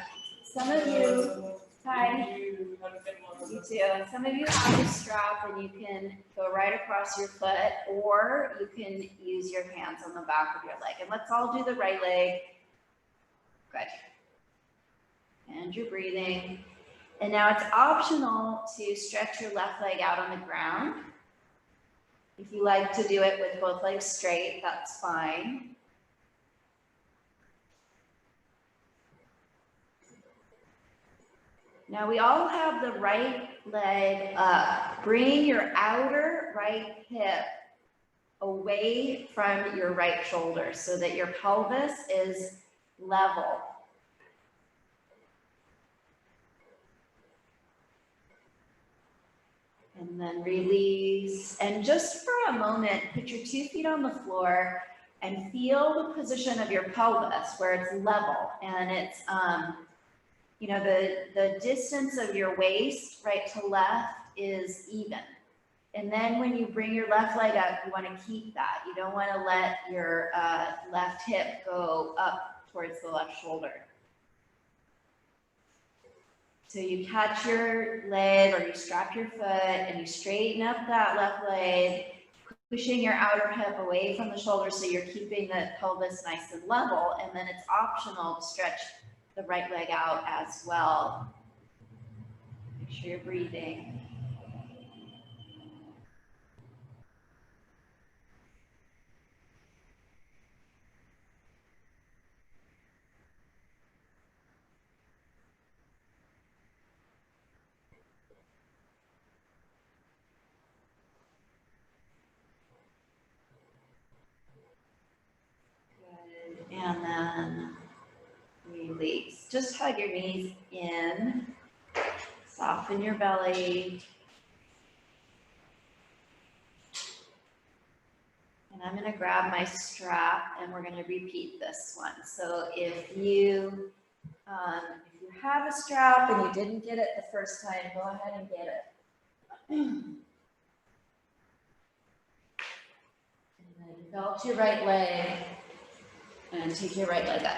some of you, hi, you too. Some of you have a strap and you can go right across your foot, or you can use your hands on the back of your leg. And let's all do the right leg. Good. And you're breathing. And now it's optional to stretch your left leg out on the ground. If you like to do it with both legs straight, that's fine. Now we all have the right leg up. Bring your outer right hip away from your right shoulder so that your pelvis is level. And then release. And just for a moment, put your 2 feet on the floor and feel the position of your pelvis where it's level. And it's, you know, the distance of your waist, right to left, is even. And then when you bring your left leg up, you want to keep that. You don't want to let your left hip go up towards the left shoulder. So you catch your leg or you strap your foot and you straighten up that left leg, pushing your outer hip away from the shoulder so you're keeping the pelvis nice and level. And then it's optional to stretch the right leg out as well. Make sure you're breathing. Good. And then release. Just hug your knees in. Soften your belly. And I'm going to grab my strap and we're going to repeat this one. So if you have a strap and you didn't get it the first time, go ahead and get it. And then belt your right leg and take your right leg up.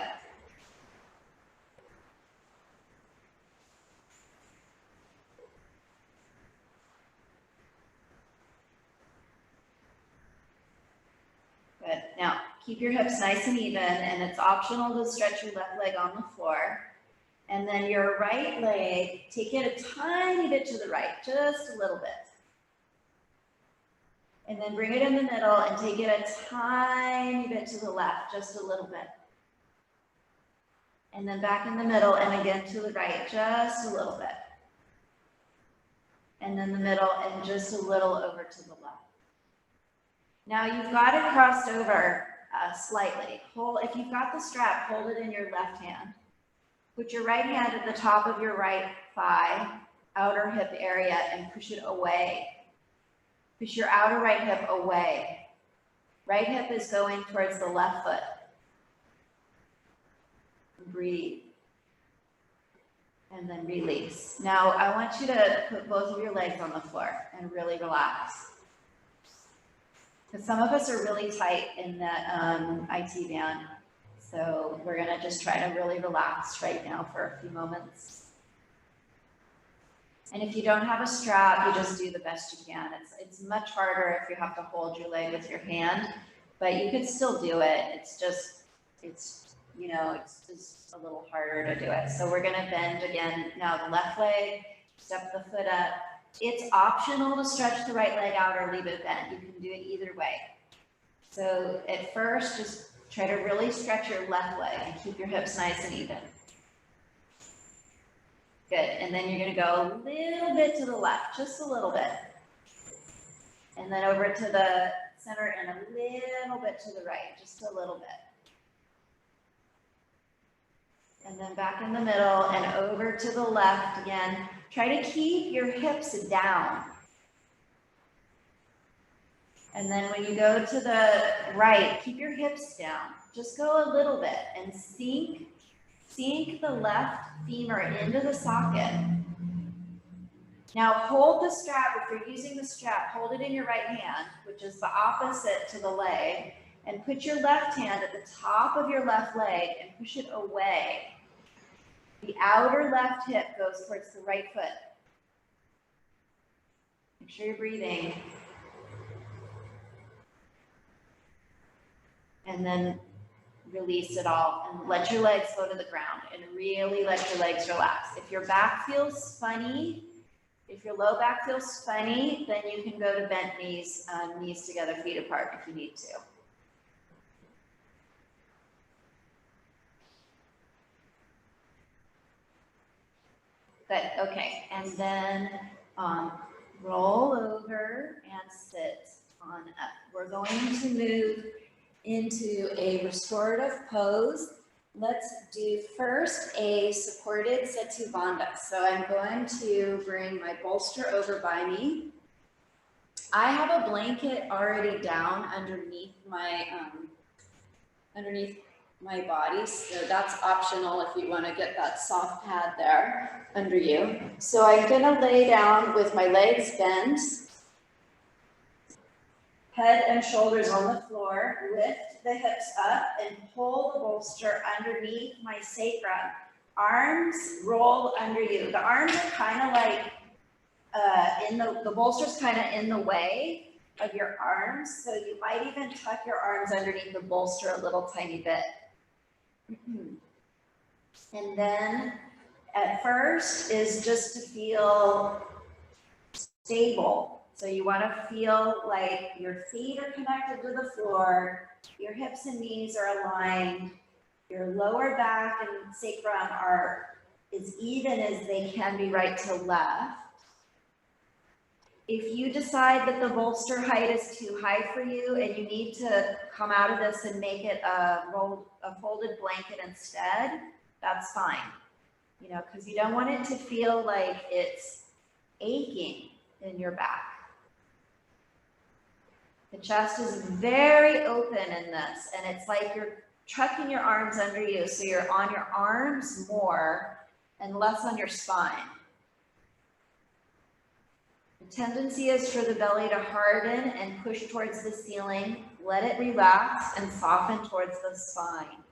Good. Now, keep your hips nice and even, and it's optional to stretch your left leg on the floor. And then your right leg, take it a tiny bit to the right, just a little bit. And then bring it in the middle and take it a tiny bit to the left, just a little bit. And then back in the middle and again to the right, just a little bit. And then the middle and just a little over to the left. Now you've got it crossed over slightly. If you've got the strap, hold it in your left hand. Put your right hand at the top of your right thigh, outer hip area, and push it away. Push your outer right hip away. Right hip is going towards the left foot. Breathe. And then release. Now I want you to put both of your legs on the floor and really relax. Because some of us are really tight in that IT band. So we're gonna just try to really relax right now for a few moments. And if you don't have a strap, you just do the best you can. It's much harder if you have to hold your leg with your hand, but you could still do it. It's just a little harder to do it. So we're gonna bend again. Now the left leg, step the foot up. It's optional to stretch the right leg out or leave it bent. You can do it either way. So at first, just try to really stretch your left leg and keep your hips nice and even. Good, and then you're gonna go a little bit to the left, just a little bit. And then over to the center and a little bit to the right, just a little bit. And then back in the middle and over to the left again. Try to keep your hips down. And then when you go to the right, keep your hips down. Just go a little bit and sink the left femur into the socket. Now hold the strap. If you're using the strap, hold it in your right hand, which is the opposite to the leg, and put your left hand at the top of your left leg and push it away. The outer left hip goes towards the right foot. Make sure you're breathing. And then release it all and let your legs go to the ground and really let your legs relax. If your back feels funny, if your low back feels funny, then you can go to bent knees, knees together, feet apart if you need to. Good, okay, and then roll over and sit on up. We're going to move into a restorative pose. Let's do first a supported Setu Bandha. So I'm going to bring my bolster over by me. I have a blanket already down underneath my body, so that's optional if you want to get that soft pad there under you. So I'm going to lay down with my legs bent, head and shoulders on the floor, lift the hips up and pull the bolster underneath my sacrum. Arms roll under you. The arms are kind of like, the bolster's kind of in the way of your arms, so you might even tuck your arms underneath the bolster a little tiny bit. And then at first is just to feel stable. So you want to feel like your feet are connected to the floor, your hips and knees are aligned, your lower back and sacrum are as even as they can be right to left. If you decide that the bolster height is too high for you and you need to come out of this and make it a folded blanket instead, that's fine. You know, because you don't want it to feel like it's aching in your back. The chest is very open in this, and it's like you're tucking your arms under you, so you're on your arms more and less on your spine. The tendency is for the belly to harden and push towards the ceiling. Let it relax and soften towards the spine.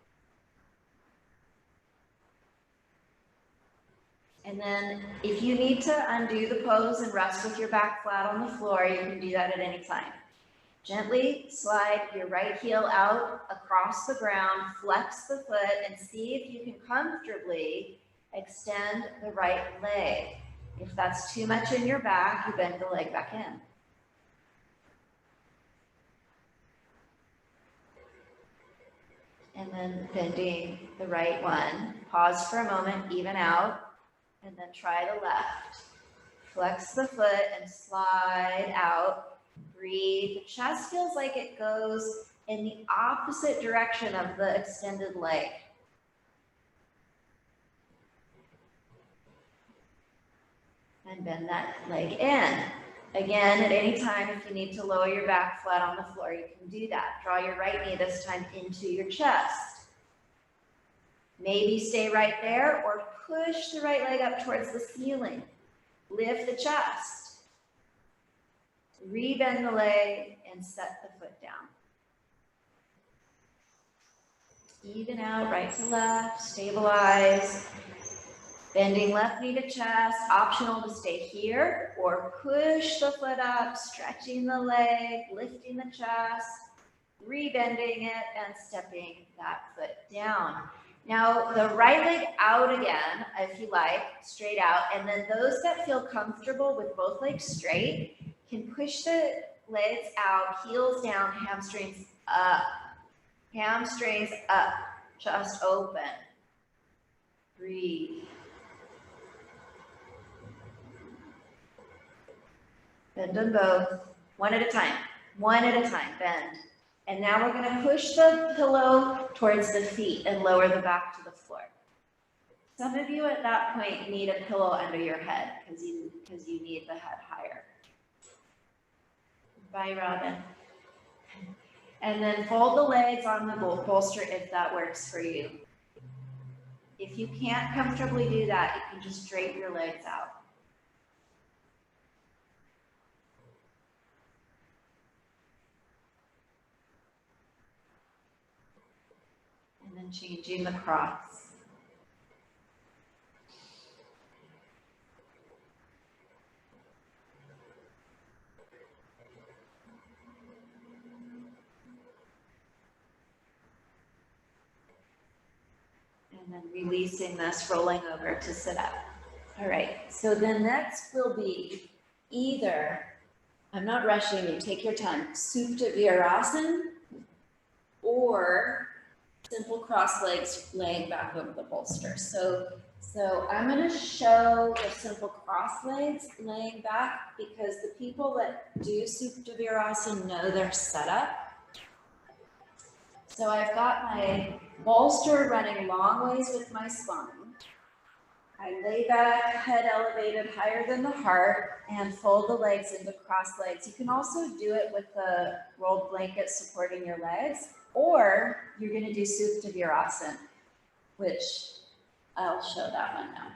And then if you need to undo the pose and rest with your back flat on the floor, you can do that at any time. Gently slide your right heel out across the ground, flex the foot, and see if you can comfortably extend the right leg. If that's too much in your back, you bend the leg back in. And then bending the right one. Pause for a moment, even out, and then try the left. Flex the foot and slide out. Breathe. The chest feels like it goes in the opposite direction of the extended leg. And bend that leg in. Again, at any time, if you need to lower your back flat on the floor, you can do that. Draw your right knee this time into your chest. Maybe stay right there or push the right leg up towards the ceiling. Lift the chest. Rebend the leg and set the foot down. Even out, right to left, stabilize. Bending left knee to chest, optional to stay here or push the foot up, stretching the leg, lifting the chest, rebending it and stepping that foot down. Now the right leg out again, if you like, straight out, and then those that feel comfortable with both legs straight can push the legs out, heels down, hamstrings up, chest open. Breathe. Bend them both, one at a time, bend. And now we're gonna push the pillow towards the feet and lower the back to the floor. Some of you at that point need a pillow under your head because you need the head higher. Bye, Robin. And then fold the legs on the bolster if that works for you. If you can't comfortably do that, you can just drape your legs out. And then changing the cross. And then releasing this, rolling over to sit up. All right, so the next will be either, I'm not rushing you, take your time, Supta Virasana or simple cross legs laying back over the bolster. So I'm gonna show the simple cross legs laying back because the people that do Supta Virasana know their setup. So I've got my bolster running long ways with my spine. I lay back, head elevated higher than the heart, and fold the legs into cross legs. You can also do it with the rolled blanket supporting your legs, or you're gonna do Supta Virasana, which I'll show that one now.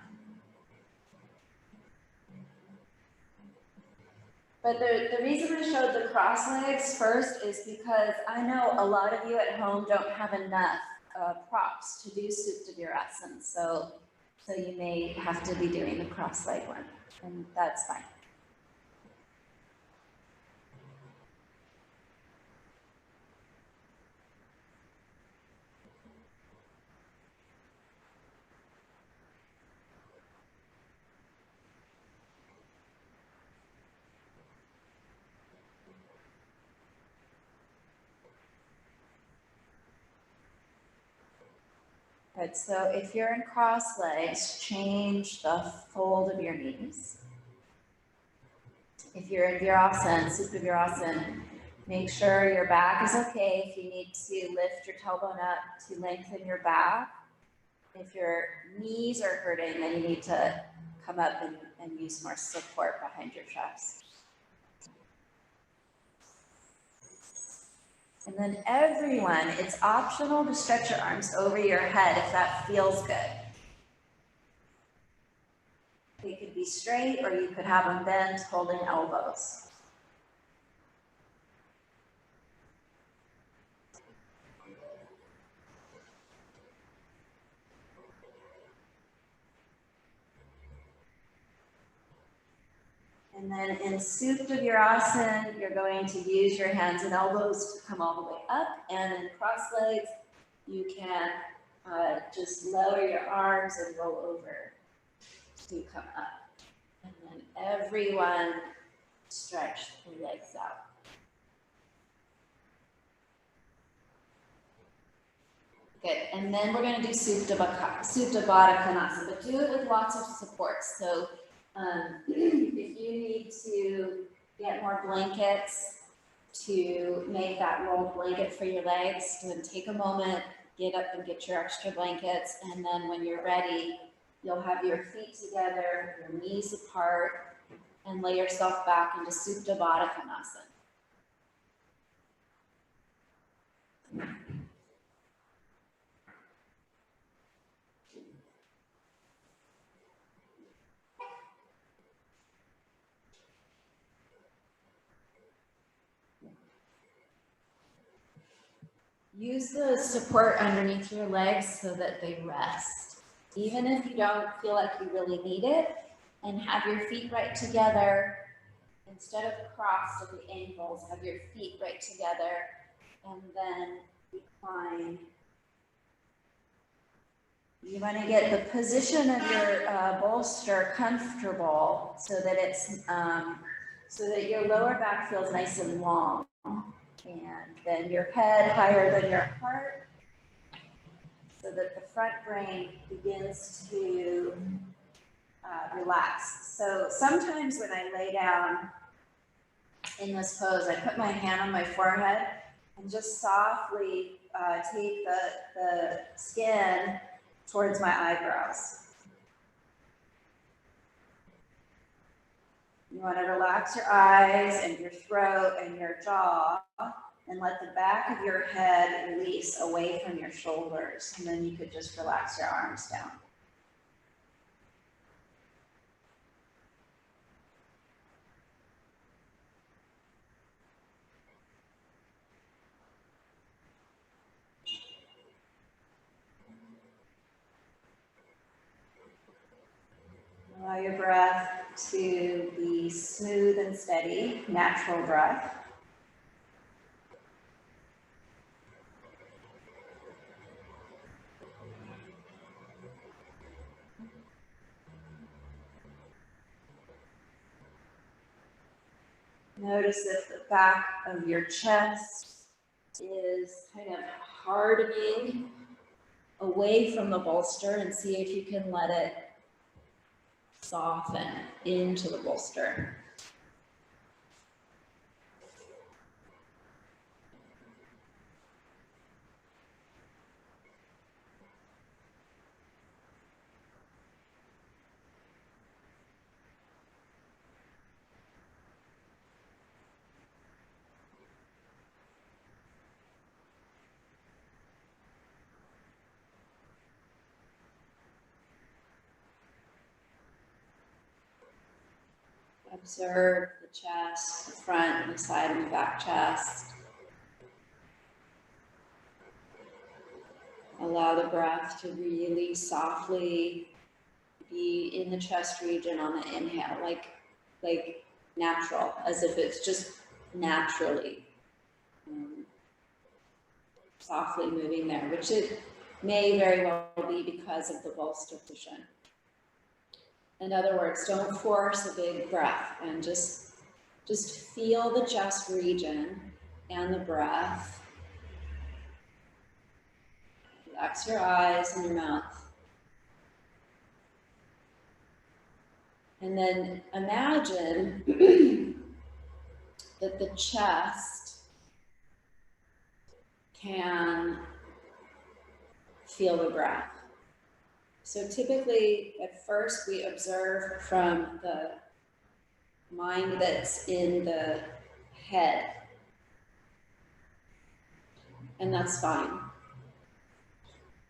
But the reason I showed the cross legs first is because I know a lot of you at home don't have enough props to do Supta Virasana, so you may have to be doing the cross leg one, and that's fine. Good, so if you're in cross legs, change the fold of your knees. If you're in Virasana, Supta Virasana, make sure your back is okay. If you need to lift your tailbone up to lengthen your back. If your knees are hurting, then you need to come up and use more support behind your chest. And then everyone, it's optional to stretch your arms over your head if that feels good. They could be straight or you could have them bent, holding elbows. And then in Supta Virasana, you're going to use your hands and elbows to come all the way up. And in cross legs, you can just lower your arms and roll over to come up. And then everyone stretch the legs out. Good, and then we're gonna do Supta Baddha Konasana, but do it with lots of support. So if you need to get more blankets to make that rolled blanket for your legs, then take a moment, get up and get your extra blankets, and then when you're ready, you'll have your feet together, your knees apart, and lay yourself back into Supta Baddha Konasana. Use the support underneath your legs so that they rest. Even if you don't feel like you really need it, and have your feet right together. Instead of crossed at the ankles, have your feet right together, and then recline. You want to get the position of your bolster comfortable so that it's so that your lower back feels nice and long. And then your head higher than your heart so that the front brain begins to relax. So sometimes when I lay down in this pose, I put my hand on my forehead and just softly take the skin towards my eyebrows. You want to relax your eyes and your throat and your jaw, and let the back of your head release away from your shoulders. And then you could just relax your arms down. Allow your breath to be smooth and steady, natural breath. Notice if the back of your chest is kind of hardening away from the bolster, and see if you can let it soften into the bolster. Observe the chest, the front, the side, and the back chest. Allow the breath to really softly be in the chest region on the inhale, like natural, as if it's just naturally softly moving there, which it may very well be because of the bolster cushion. In other words, don't force a big breath, and just feel the chest region and the breath. Relax your eyes and your mouth. And then imagine that the chest can feel the breath. So typically, at first, we observe from the mind that's in the head, and that's fine.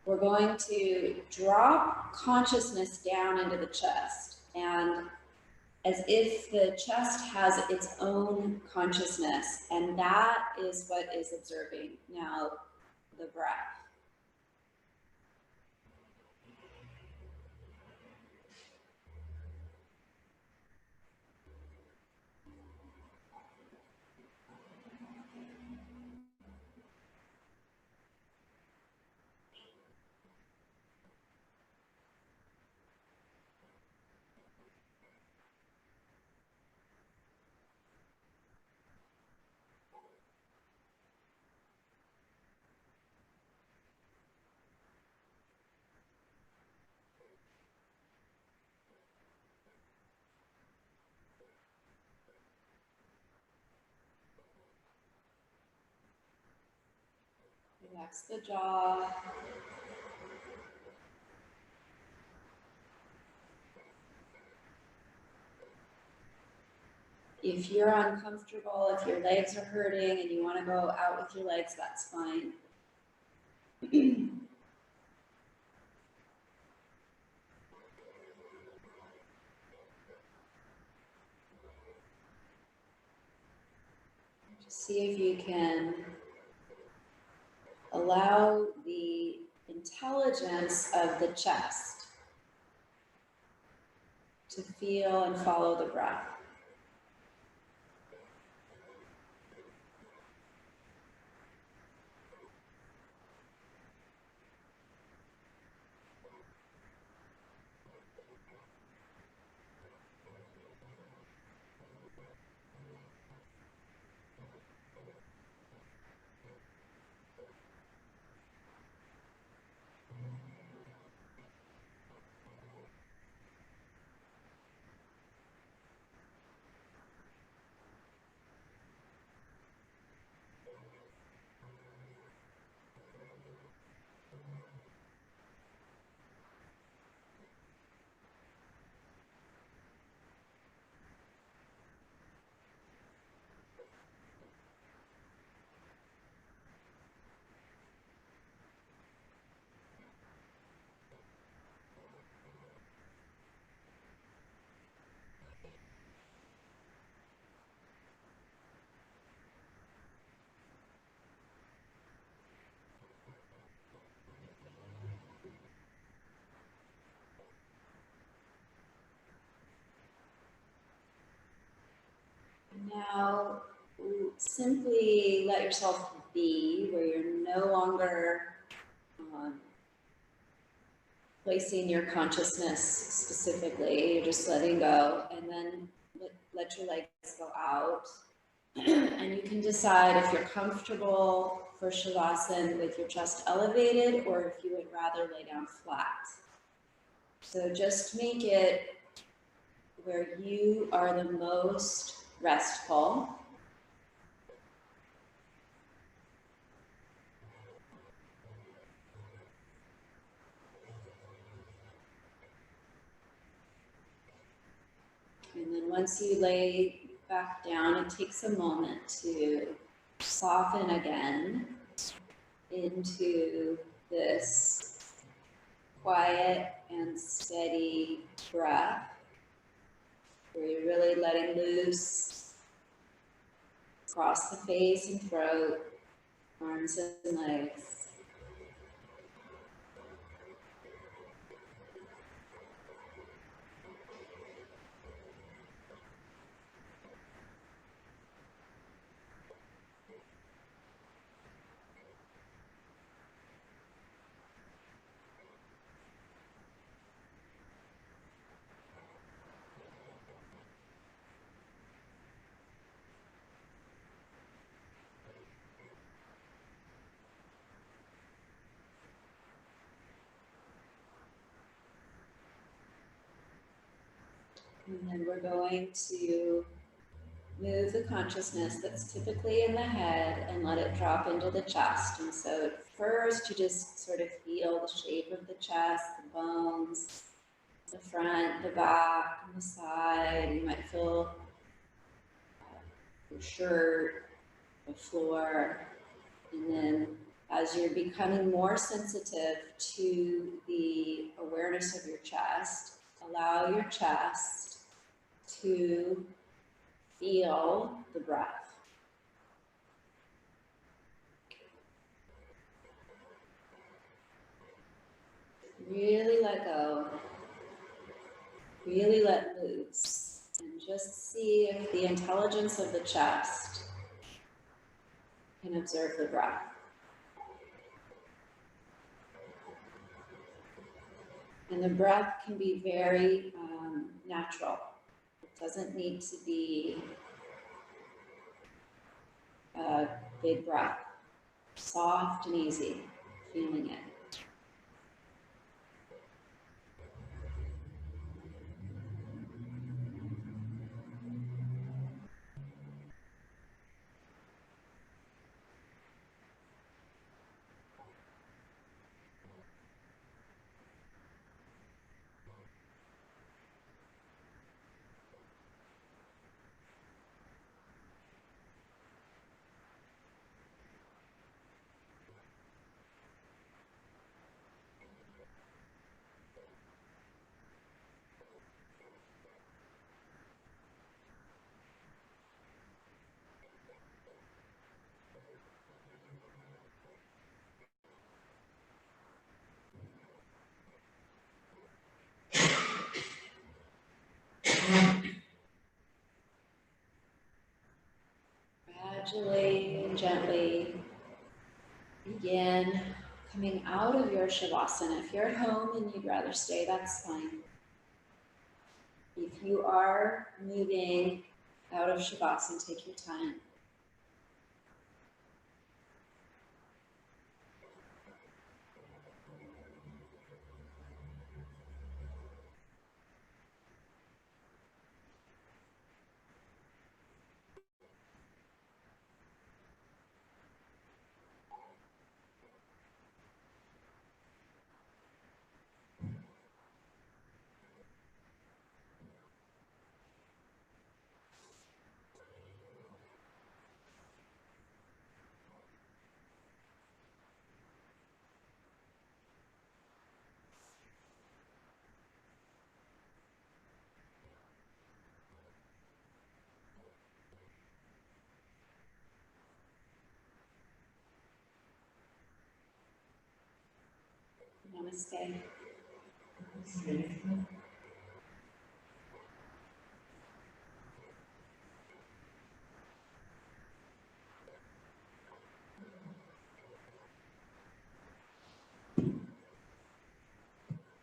We're going to drop consciousness down into the chest, and as if the chest has its own consciousness, and that is what is observing now the breath. Relax the jaw. If you're uncomfortable, if your legs are hurting and you want to go out with your legs, that's fine. Just see if you can allow the intelligence of the chest to feel and follow the breath. Now, simply let yourself be where you're no longer placing your consciousness specifically, you're just letting go, and then let your legs go out. And you can decide if you're comfortable for Shavasana with your chest elevated or if you would rather lay down flat. So just make it where you are the most restful. And then once you lay back down, it takes a moment to soften again into this quiet and steady breath, where you're really letting loose across the face and throat, arms and legs. And then we're going to move the consciousness that's typically in the head and let it drop into the chest. And so first you just sort of feel the shape of the chest, the bones, the front, the back, and the side. You might feel your shirt, the floor. And then as you're becoming more sensitive to the awareness of your chest, allow your chest to feel the breath. Really let go. Really let loose. And just see if the intelligence of the chest can observe the breath. And the breath can be very natural. It doesn't need to be a big breath. Soft and easy, feeling it. Gradually and gently begin coming out of your Shavasana. If you're at home and you'd rather stay, that's fine. If you are moving out of Shavasana, take your time. Namaste.